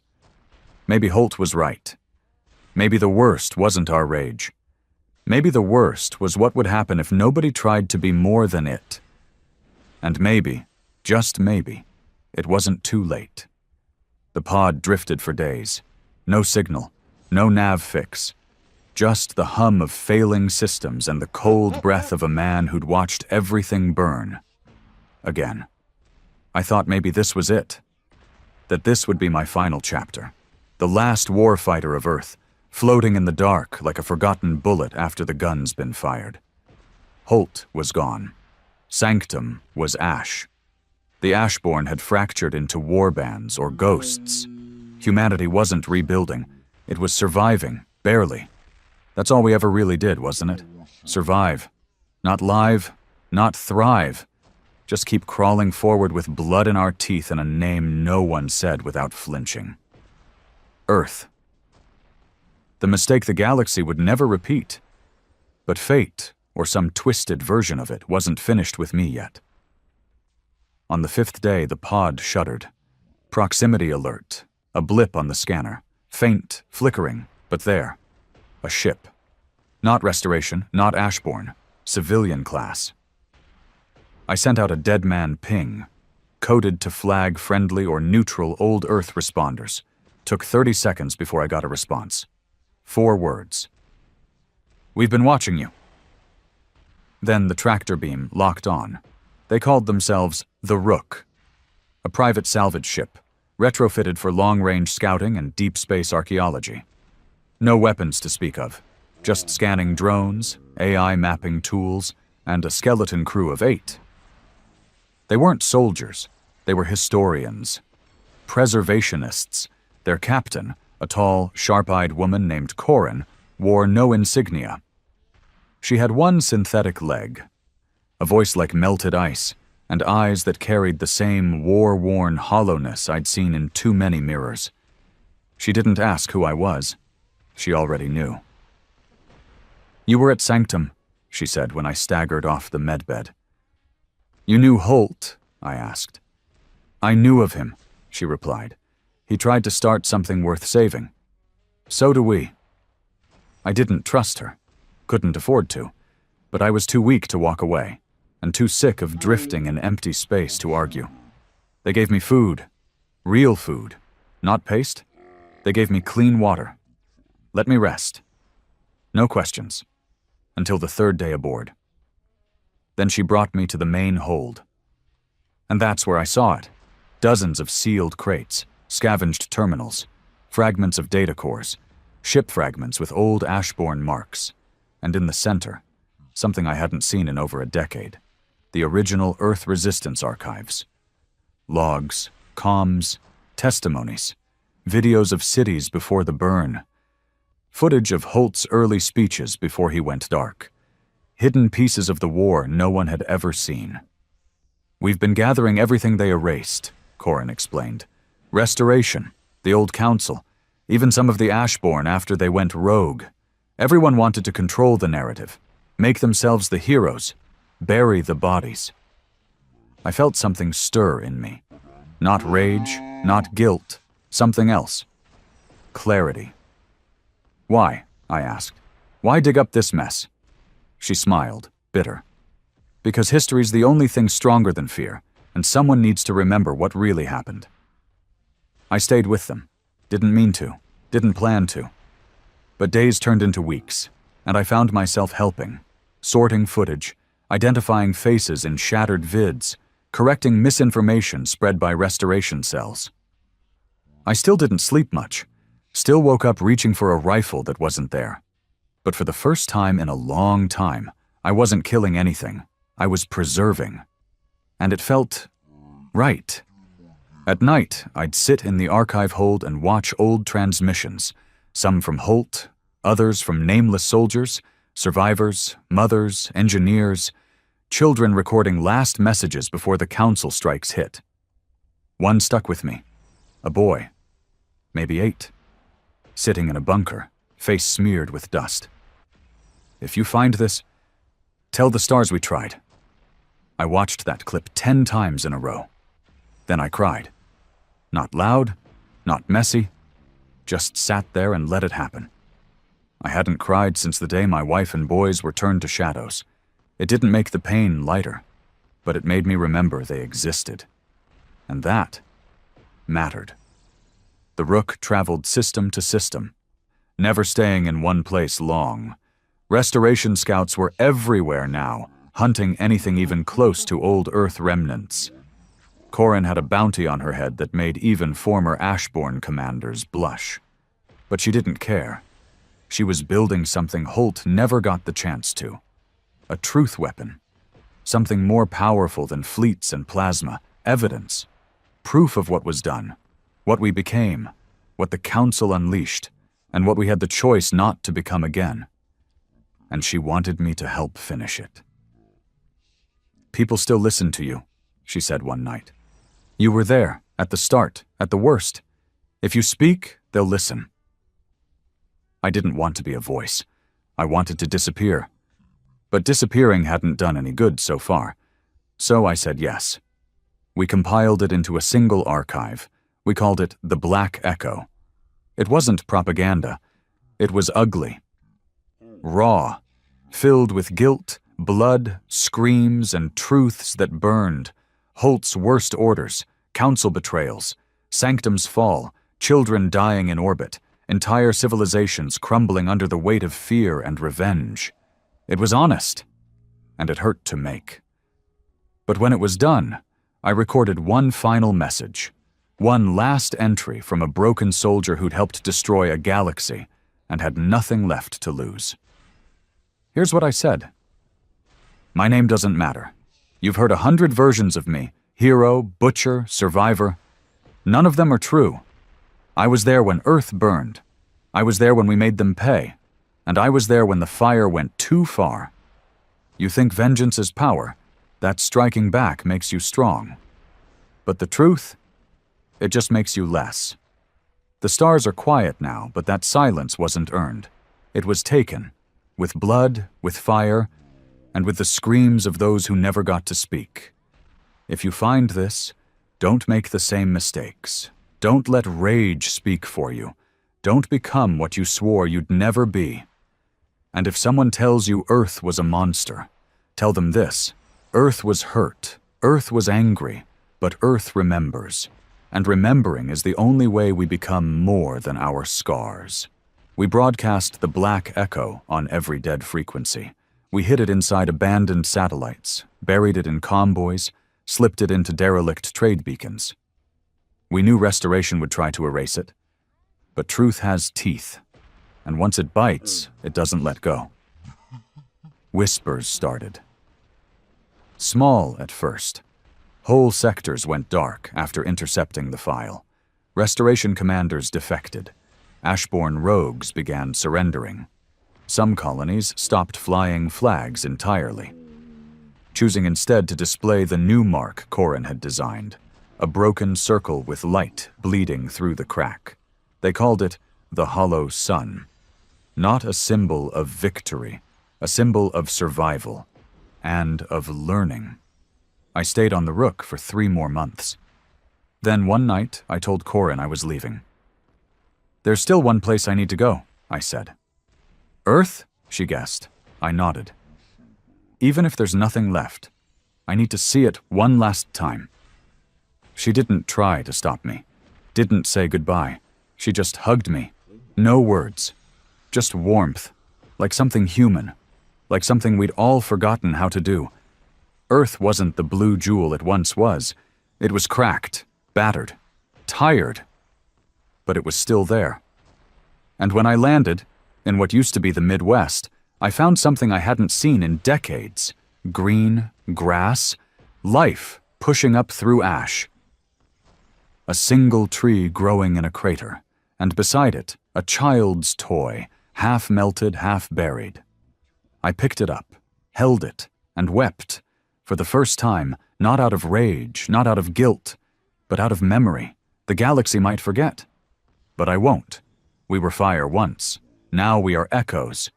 Maybe Holt was right. Maybe the worst wasn't our rage. Maybe the worst was what would happen if nobody tried to be more than it. And maybe, just maybe, it wasn't too late. The pod drifted for days. No signal, no nav fix. Just the hum of failing systems and the cold breath of a man who'd watched everything burn. Again. I thought maybe this was it. That this would be my final chapter. The last warfighter of Earth, floating in the dark like a forgotten bullet after the gun's been fired. Holt was gone. Sanctum was ash. The Ashborn had fractured into warbands or ghosts. Humanity wasn't rebuilding. It was surviving, barely. That's all we ever really did, wasn't it? Survive. Not live, not thrive. Just keep crawling forward with blood in our teeth and a name no one said without flinching. Earth. The mistake the galaxy would never repeat. But fate, or some twisted version of it, wasn't finished with me yet. On the 5th day, the pod shuddered. Proximity alert. A blip on the scanner. Faint, flickering, but there. A ship. Not Restoration, not Ashborn. Civilian class. I sent out a dead man ping, coded to flag friendly or neutral old Earth responders. Took 30 seconds before I got a response. 4 words. We've been watching you. Then the tractor beam locked on. They called themselves the Rook, a private salvage ship, retrofitted for long-range scouting and deep space archaeology. No weapons to speak of, just scanning drones, AI mapping tools, and a skeleton crew of 8. They weren't soldiers, they were historians, preservationists. Their captain, a tall, sharp-eyed woman named Corin, wore no insignia. She had one synthetic leg, a voice like melted ice, and eyes that carried the same war-worn hollowness I'd seen in too many mirrors. She didn't ask who I was. She already knew. You were at Sanctum, she said when I staggered off the medbed. You knew Holt? I asked. I knew of him, she replied. He tried to start something worth saving. So do we. I didn't trust her. Couldn't afford to. But I was too weak to walk away, and too sick of drifting in empty space to argue. They gave me food. Real food. Not paste. They gave me clean water. Let me rest. No questions. Until the 3rd day aboard. Then she brought me to the main hold. And that's where I saw it. Dozens of sealed crates, scavenged terminals, fragments of data cores, ship fragments with old Ashborn marks, and in the center, something I hadn't seen in over a decade, the original Earth Resistance archives. Logs, comms, testimonies, videos of cities before the burn, footage of Holt's early speeches before he went dark, hidden pieces of the war no one had ever seen. We've been gathering everything they erased, Corin explained. Restoration, the old council, even some of the Ashborn after they went rogue. Everyone wanted to control the narrative, make themselves the heroes, bury the bodies. I felt something stir in me. Not rage, not guilt, something else. Clarity. Why? I asked. Why dig up this mess? She smiled, bitter. Because history's the only thing stronger than fear, and someone needs to remember what really happened. I stayed with them. Didn't mean to. Didn't plan to. But days turned into weeks, and I found myself helping, sorting footage, identifying faces in shattered vids, correcting misinformation spread by restoration cells. I still didn't sleep much. Still woke up reaching for a rifle that wasn't there. But for the first time in a long time, I wasn't killing anything. I was preserving. And it felt right. At night, I'd sit in the archive hold and watch old transmissions, some from Holt, others from nameless soldiers, survivors, mothers, engineers, children recording last messages before the council strikes hit. One stuck with me. A boy, maybe 8, sitting in a bunker, face smeared with dust. If you find this, tell the stars we tried. I watched that clip 10 times in a row. Then I cried. Not loud, not messy, just sat there and let it happen. I hadn't cried since the day my wife and boys were turned to shadows. It didn't make the pain lighter, but it made me remember they existed. And that mattered. The Rook traveled system to system, never staying in one place long. Restoration scouts were everywhere now, hunting anything even close to old Earth remnants. Corin had a bounty on her head that made even former Ashbourne commanders blush. But she didn't care. She was building something Holt never got the chance to. A truth weapon. Something more powerful than fleets and plasma. Evidence. Proof of what was done. What we became. What the Council unleashed. And what we had the choice not to become again. And she wanted me to help finish it. "People still listen to you," she said one night. "You were there, at the start, at the worst. If you speak, they'll listen." I didn't want to be a voice. I wanted to disappear. But disappearing hadn't done any good so far. So I said yes. We compiled it into a single archive. We called it The Black Echo. It wasn't propaganda. It was ugly. Raw. Filled with guilt, blood, screams, and truths that burned. Holt's worst orders, council betrayals, Sanctum's fall, children dying in orbit, entire civilizations crumbling under the weight of fear and revenge. It was honest, and it hurt to make. But when it was done, I recorded one final message, one last entry from a broken soldier who'd helped destroy a galaxy and had nothing left to lose. Here's what I said. "My name doesn't matter. You've heard 100 versions of me, hero, butcher, survivor. None of them are true. I was there when Earth burned. I was there when we made them pay. And I was there when the fire went too far. You think vengeance is power, that striking back makes you strong. But the truth? It just makes you less. The stars are quiet now, but that silence wasn't earned. It was taken, with blood, with fire, and with the screams of those who never got to speak. If you find this, don't make the same mistakes. Don't let rage speak for you. Don't become what you swore you'd never be. And if someone tells you Earth was a monster, tell them this. Earth was hurt. Earth was angry. But Earth remembers. And remembering is the only way we become more than our scars. We broadcast the Black Echo on every dead frequency. We hid it inside abandoned satellites, buried it in convoys, slipped it into derelict trade beacons. We knew Restoration would try to erase it. But truth has teeth, and once it bites, it doesn't let go. Whispers started. Small at first. Whole sectors went dark after intercepting the file. Restoration commanders defected. Ashbourne rogues began surrendering. Some colonies stopped flying flags entirely, choosing instead to display the new mark Corin had designed, a broken circle with light bleeding through the crack. They called it the Hollow Sun. Not a symbol of victory, a symbol of survival and of learning. I stayed on the Rook for 3 more months. Then one night, I told Corin I was leaving. "There's still one place I need to go," I said. "Earth?" she guessed. I nodded. "Even if there's nothing left, I need to see it one last time." She didn't try to stop me, didn't say goodbye. She just hugged me. No words. Just warmth. Like something human. Like something we'd all forgotten how to do. Earth wasn't the blue jewel it once was. It was cracked, battered, tired. But it was still there. And when I landed, in what used to be the Midwest, I found something I hadn't seen in decades. Green, grass, life pushing up through ash. a single tree growing in a crater, and beside it, a child's toy, half melted, half buried. I picked it up, held it, and wept, for the first time, not out of rage, not out of guilt, but out of memory. The galaxy might forget. But I won't. We were fire once. Now we are echoes.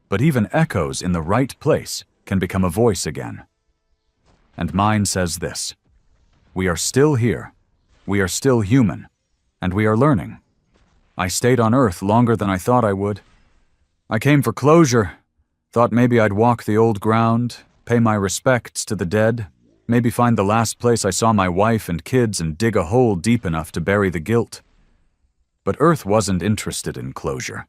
But even echoes in the right place can become a voice again. And mine says this: we are still here. We are still human. And we are learning. I stayed on Earth longer than I thought I would. I came for closure. Thought maybe I'd walk the old ground, pay my respects to the dead, maybe find the last place I saw my wife and kids and dig a hole deep enough to bury the guilt. But Earth wasn't interested in closure.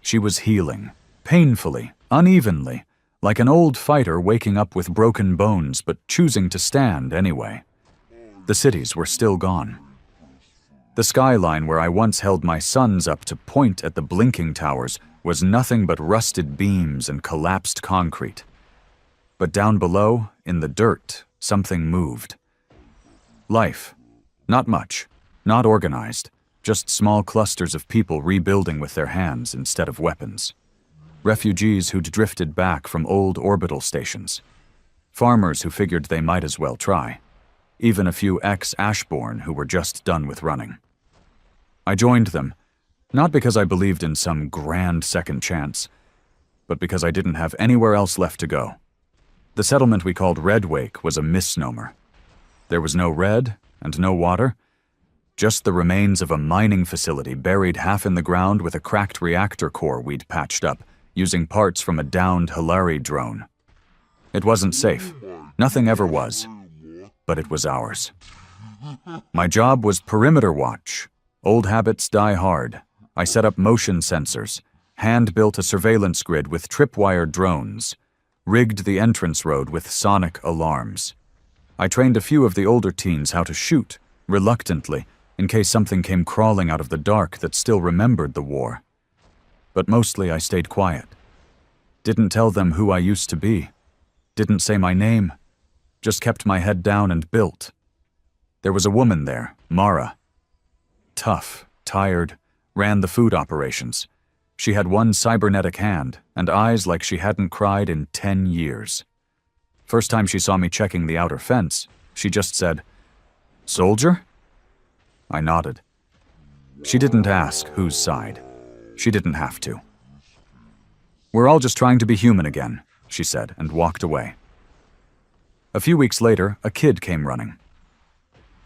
She was healing, painfully, unevenly, like an old fighter waking up with broken bones but choosing to stand anyway. The cities were still gone. The skyline where I once held my sons up to point at the blinking towers was nothing but rusted beams and collapsed concrete. But down below, in the dirt, something moved. Life. Not much. Not organized. Just small clusters of people rebuilding with their hands instead of weapons. Refugees who'd drifted back from old orbital stations. Farmers who figured they might as well try. Even a few ex-Ashborn who were just done with running. I joined them, not because I believed in some grand second chance, but because I didn't have anywhere else left to go. The settlement we called Redwake was a misnomer. There was no red and no water, just the remains of a mining facility buried half in the ground with a cracked reactor core we'd patched up, using parts from a downed Hilari drone. It wasn't safe. Nothing ever was. But it was ours. My job was perimeter watch. Old habits die hard. I set up motion sensors, hand-built a surveillance grid with tripwire drones, rigged the entrance road with sonic alarms. I trained a few of the older teens how to shoot, reluctantly, in case something came crawling out of the dark that still remembered the war. But mostly I stayed quiet. Didn't tell them who I used to be. Didn't say my name. Just kept my head down and built. There was a woman there, Mara. Tough, tired, ran the food operations. She had one cybernetic hand and eyes like she hadn't cried in 10 years. First time she saw me checking the outer fence, she just said, "Soldier?" I nodded. She didn't ask whose side. She didn't have to. "We're all just trying to be human again," she said, and walked away. A few weeks later, a kid came running.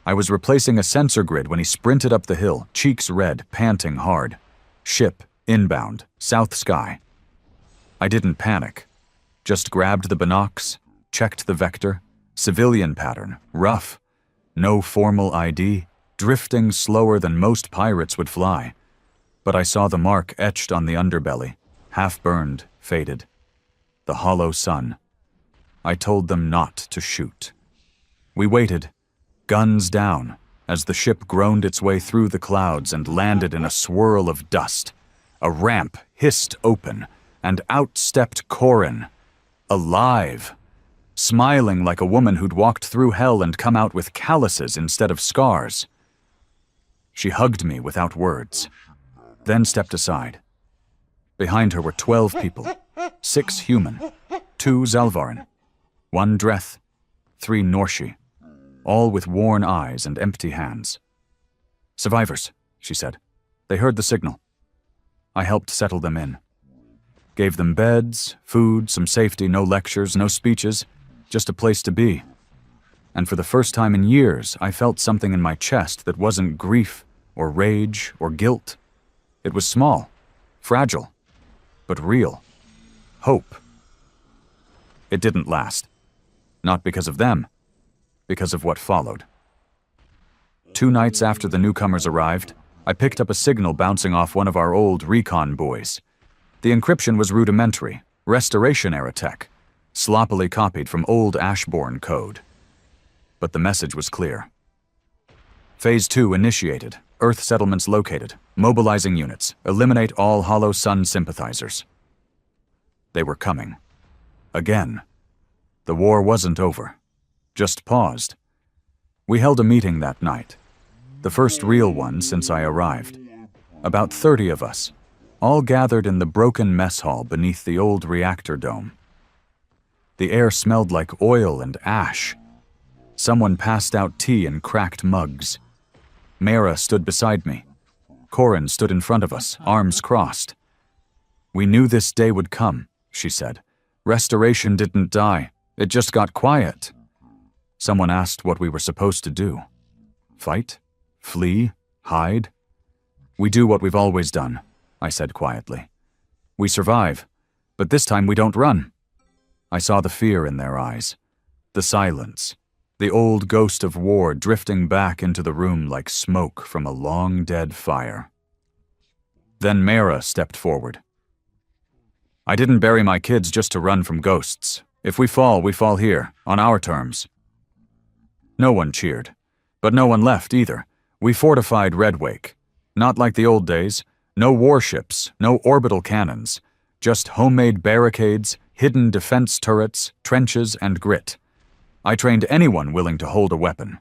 I was replacing a sensor grid when he sprinted up the hill, cheeks red, panting hard. Ship, inbound, south sky. I didn't panic. Just grabbed the binocs, checked the vector, civilian pattern, rough. No formal ID, drifting slower than most pirates would fly. But I saw the mark etched on the underbelly, half-burned, faded. The hollow sun. I told them not to shoot. We waited, guns down, as the ship groaned its way through the clouds and landed in a swirl of dust. A ramp hissed open, and out stepped Corin, alive, smiling like a woman who'd walked through hell and come out with calluses instead of scars. She hugged me without words, then stepped aside. Behind her were 12 people, 6 human, 2 Zalvarin. 1 Dreth, 3 Norshi, all with worn eyes and empty hands. "Survivors," she said. "They heard the signal." I helped settle them in. Gave them beds, food, some safety, no lectures, no speeches, just a place to be. And for the first time in years, I felt something in my chest that wasn't grief or rage or guilt. It was small, fragile, but real. Hope. It didn't last. Not because of them, because of what followed. 2 nights after the newcomers arrived, I picked up a signal bouncing off one of our old recon buoys. The encryption was rudimentary, Restoration-era tech, sloppily copied from old Ashborn code. But the message was clear. Phase 2 initiated, Earth settlements located, mobilizing units, eliminate all Hollow Sun sympathizers. They were coming. Again. The war wasn't over, just paused. We held a meeting that night. the first real one since I arrived. About 30 of us, all gathered in the broken mess hall beneath the old reactor dome. The air smelled like oil and ash. Someone passed out tea in cracked mugs. Mara stood beside me. Corin stood in front of us, arms crossed. "We knew this day would come," she said. "Restoration didn't die. It just got quiet." Someone asked what we were supposed to do. Fight? Flee? Hide? "We do what we've always done," I said quietly. "We survive, but this time we don't run." I saw the fear in their eyes, the silence, the old ghost of war drifting back into the room like smoke from a long-dead fire. Then Mara stepped forward. "I didn't bury my kids just to run from ghosts. If we fall here, on our terms." No one cheered, but no one left either. We fortified Redwake. Not like the old days. No warships, no orbital cannons. Just homemade barricades, hidden defense turrets, trenches, and grit. I trained anyone willing to hold a weapon.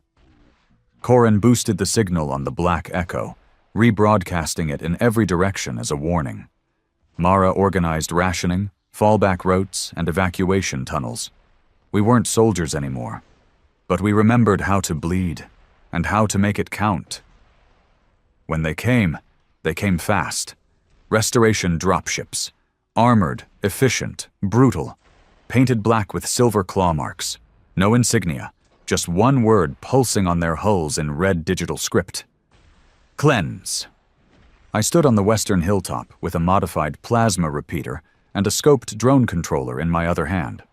Corin boosted the signal on the Black Echo, rebroadcasting it in every direction as a warning. Mara organized rationing, fallback routes, and evacuation tunnels. We weren't soldiers anymore, but we remembered how to bleed, and how to make it count. When they came fast. Restoration dropships. Armored, efficient, brutal, painted black with silver claw marks. No insignia, just one word pulsing on their hulls in red digital script. Cleanse. I stood on the western hilltop with a modified plasma repeater and a scoped drone controller in my other hand.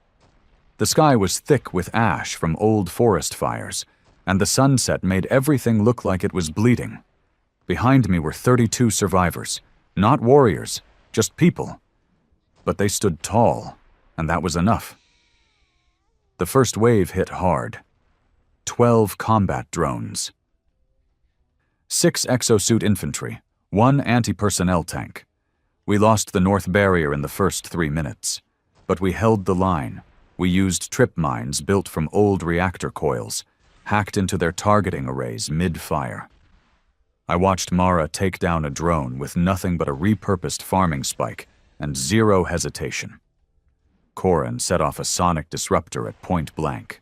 The sky was thick with ash from old forest fires, and the sunset made everything look like it was bleeding. Behind me were 32 survivors, not warriors, just people. But they stood tall, and that was enough. The first wave hit hard. 12 combat drones. 6 exosuit infantry, 1 anti-personnel tank. We lost the North Barrier in the first 3 minutes, but we held the line. We used trip mines built from old reactor coils, hacked into their targeting arrays mid-fire. I watched Mara take down a drone with nothing but a repurposed farming spike and zero hesitation. Corin set off a sonic disruptor at point blank.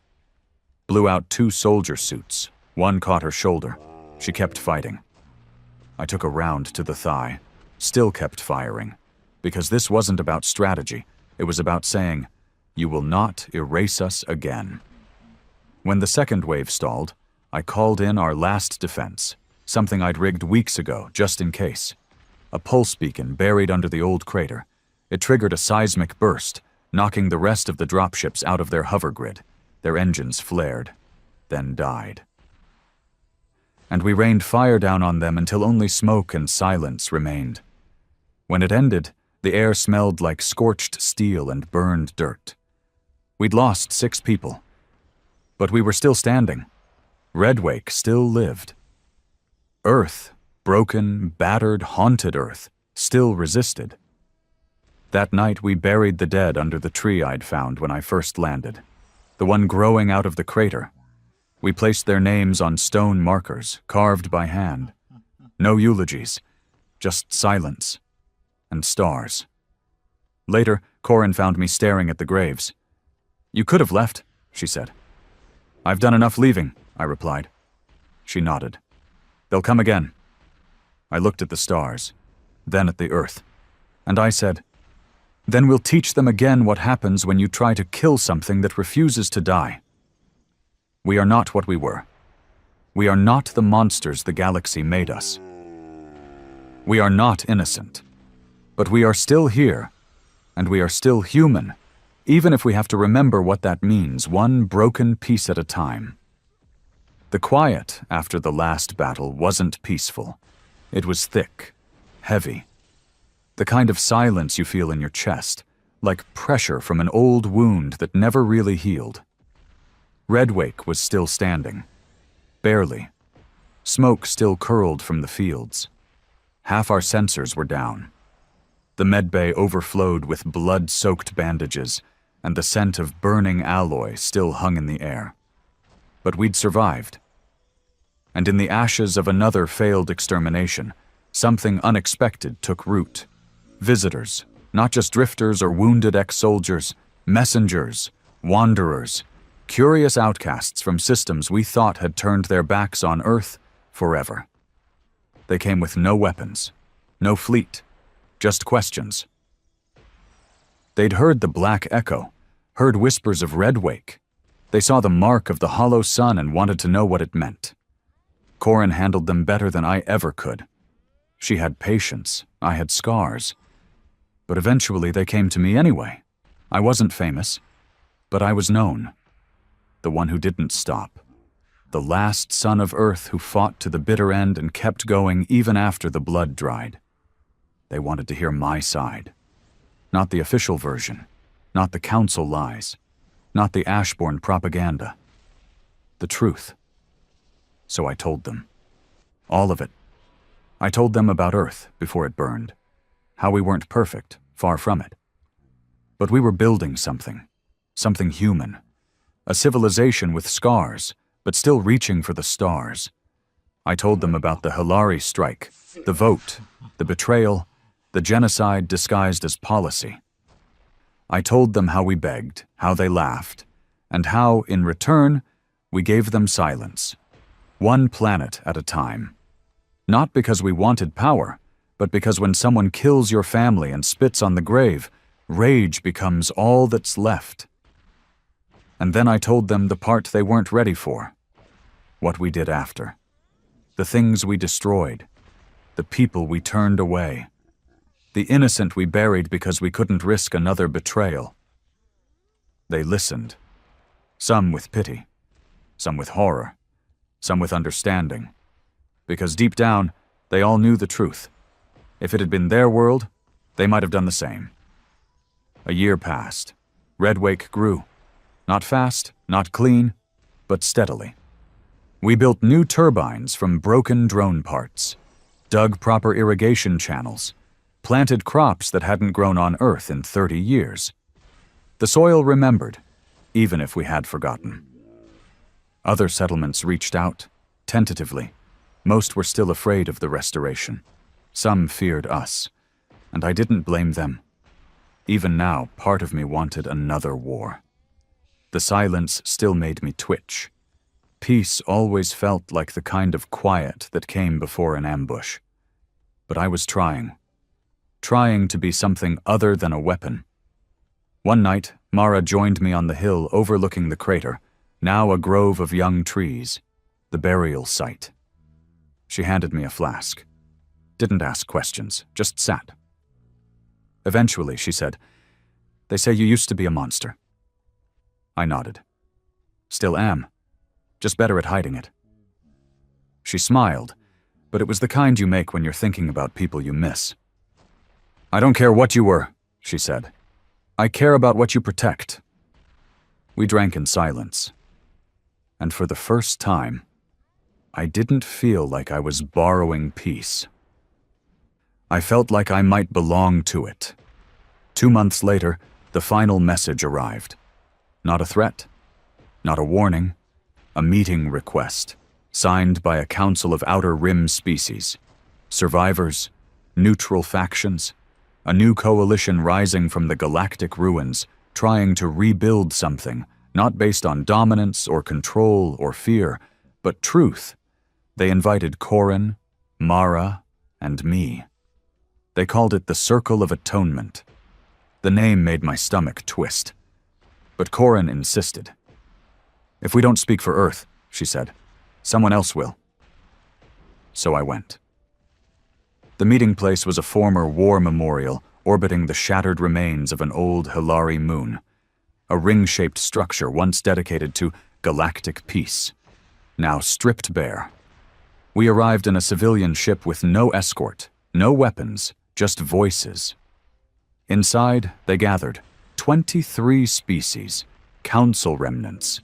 Blew out 2 soldier suits. One caught her shoulder. She kept fighting. I took a round to the thigh, still kept firing, because this wasn't about strategy. It was about saying, "You will not erase us again." When the second wave stalled, I called in our last defense, something I'd rigged weeks ago, just in case. A pulse beacon buried under the old crater. It triggered a seismic burst, knocking the rest of the dropships out of their hover grid. Their engines flared, then died. And we rained fire down on them until only smoke and silence remained. When it ended, the air smelled like scorched steel and burned dirt. We'd lost 6 people, but we were still standing. Redwake still lived. Earth, broken, battered, haunted Earth, still resisted. That night we buried the dead under the tree I'd found when I first landed, the one growing out of the crater. We placed their names on stone markers, carved by hand. No eulogies, just silence and stars. Later, Corin found me staring at the graves. "You could have left," she said. "I've done enough leaving," I replied. She nodded. "They'll come again." I looked at the stars, then at the earth, and I said, "Then we'll teach them again what happens when you try to kill something that refuses to die." We are not what we were. We are not the monsters the galaxy made us. We are not innocent. But we are still here, and we are still human, even if we have to remember what that means, one broken piece at a time. The quiet after the last battle wasn't peaceful. It was thick, heavy. The kind of silence you feel in your chest, like pressure from an old wound that never really healed. Redwake was still standing. Barely. Smoke still curled from the fields. Half our sensors were down. The medbay overflowed with blood-soaked bandages, and the scent of burning alloy still hung in the air. But we'd survived. And in the ashes of another failed extermination, something unexpected took root. Visitors, not just drifters or wounded ex-soldiers, messengers, wanderers, curious outcasts from systems we thought had turned their backs on Earth forever. They came with no weapons, no fleet, just questions. They'd heard the Black Echo, heard whispers of Redwake. They saw the mark of the hollow sun and wanted to know what it meant. Corin handled them better than I ever could. She had patience, I had scars. But eventually they came to me anyway. I wasn't famous, but I was known. The one who didn't stop. The last son of Earth who fought to the bitter end and kept going even after the blood dried. They wanted to hear my side. Not the official version, not the council lies, not the Ashbourne propaganda. The truth. So I told them. All of it. I told them about Earth before it burned. How we weren't perfect, far from it. But we were building something. Something human. A civilization with scars, but still reaching for the stars. I told them about the Hilari strike, the vote, the betrayal, the genocide disguised as policy. I told them how we begged, how they laughed, and how, in return, we gave them silence. One planet at a time. Not because we wanted power, but because when someone kills your family and spits on the grave, rage becomes all that's left. And then I told them the part they weren't ready for. What we did after. The things we destroyed. The people we turned away. The innocent we buried because we couldn't risk another betrayal. They listened. Some with pity. Some with horror. Some with understanding. Because deep down, they all knew the truth. If it had been their world, they might have done the same. A year passed. Redwake grew. Not fast, not clean, but steadily. We built new turbines from broken drone parts, dug proper irrigation channels, planted crops that hadn't grown on Earth in 30 years. The soil remembered, even if we had forgotten. Other settlements reached out, tentatively. Most were still afraid of the restoration. Some feared us, and I didn't blame them. Even now, part of me wanted another war. The silence still made me twitch. Peace always felt like the kind of quiet that came before an ambush. But I was trying to be something other than a weapon. One night, Mara joined me on the hill overlooking the crater, now a grove of young trees, the burial site. She handed me a flask. Didn't ask questions, just sat. Eventually, she said, "They say you used to be a monster." I nodded. "Still am. Just better at hiding it." She smiled, but it was the kind you make when you're thinking about people you miss. "I don't care what you were," she said. "I care about what you protect." We drank in silence. And for the first time, I didn't feel like I was borrowing peace. I felt like I might belong to it. 2 months later, the final message arrived. Not a threat, not a warning, a meeting request, signed by a council of Outer Rim species, survivors, neutral factions, a new coalition rising from the galactic ruins, trying to rebuild something, not based on dominance or control or fear, but truth. They invited Corin, Mara, and me. They called it the Circle of Atonement. The name made my stomach twist. But Corin insisted. "If we don't speak for Earth," she said, "someone else will." So I went. The meeting place was a former war memorial orbiting the shattered remains of an old Hilari moon, a ring-shaped structure once dedicated to galactic peace, now stripped bare. We arrived in a civilian ship with no escort, no weapons, just voices. Inside, they gathered 23 species, council remnants,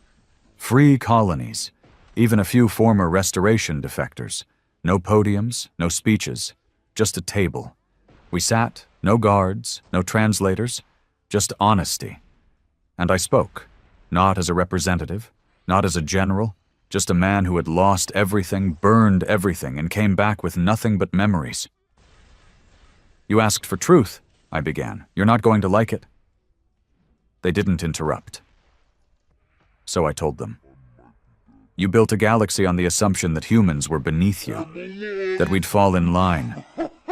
free colonies, even a few former restoration defectors. No podiums, no speeches, just a table. We sat, no guards, no translators, just honesty. And I spoke, not as a representative, not as a general, Just a man who had lost everything, burned everything, and came back with nothing but memories. "You asked for truth," I began. "You're not going to like it." They didn't interrupt. So I told them. "You built a galaxy on the assumption that humans were beneath you, that we'd fall in line,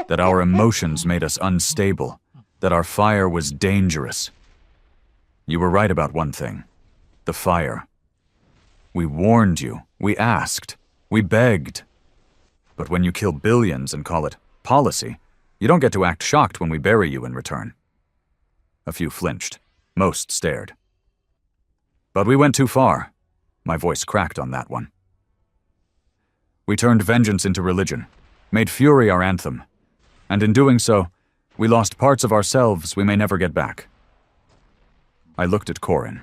that our emotions made us unstable, that our fire was dangerous. You were right about one thing: the fire. We warned you, we asked, we begged. But when you kill billions and call it policy, you don't get to act shocked when we bury you in return." A few flinched. Most stared. But we went too far. My voice cracked on that one. We turned vengeance into religion, made fury our anthem, and in doing so, we lost parts of ourselves we may never get back. I looked at Corin,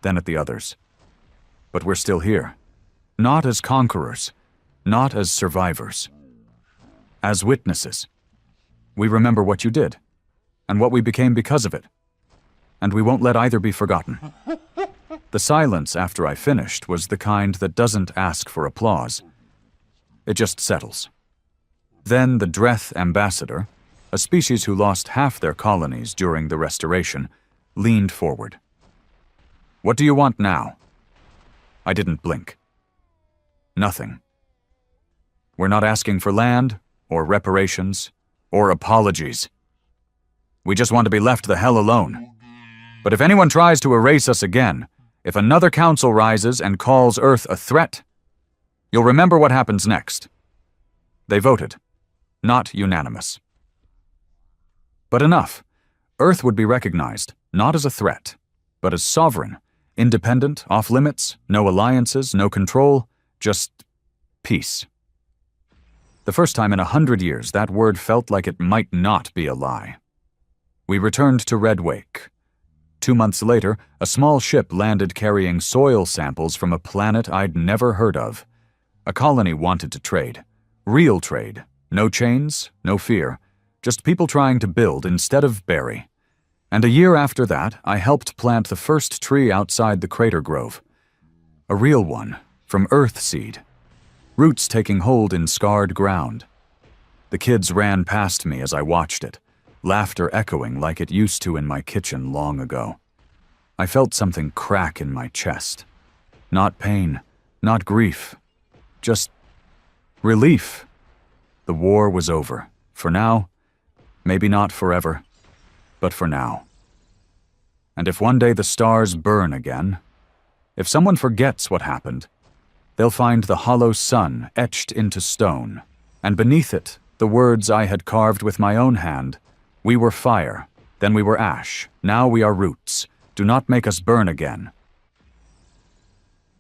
then at the others. But we're still here. Not as conquerors, not as survivors. As witnesses. We remember what you did, and what we became because of it. And we won't let either be forgotten. The silence after I finished was the kind that doesn't ask for applause. It just settles. Then the Dreth ambassador, a species who lost half their colonies during the Restoration, leaned forward. "What do you want now?" I didn't blink. "Nothing. We're not asking for land, or reparations, or apologies. We just want to be left the hell alone. But if anyone tries to erase us again, if another council rises and calls Earth a threat, you'll remember what happens next." They voted. Not unanimous. But enough. Earth would be recognized, not as a threat, but as sovereign, independent, off-limits, no alliances, no control, just peace. The first time in 100 years that word felt like it might not be a lie. We returned to Red Wake. 2 months later, a small ship landed carrying soil samples from a planet I'd never heard of. A colony wanted to trade. Real trade. No chains, no fear. Just people trying to build instead of bury. And a year after that, I helped plant the first tree outside the crater grove. A real one, from earth seed. Roots taking hold in scarred ground. The kids ran past me as I watched it, laughter echoing like it used to in my kitchen long ago. I felt something crack in my chest. Not pain, not grief, just relief. The war was over. For now, maybe not forever, but for now. And if one day the stars burn again, if someone forgets what happened, they'll find the hollow sun etched into stone, and beneath it, the words I had carved with my own hand. "We were fire, then we were ash, now we are roots. Do not make us burn again.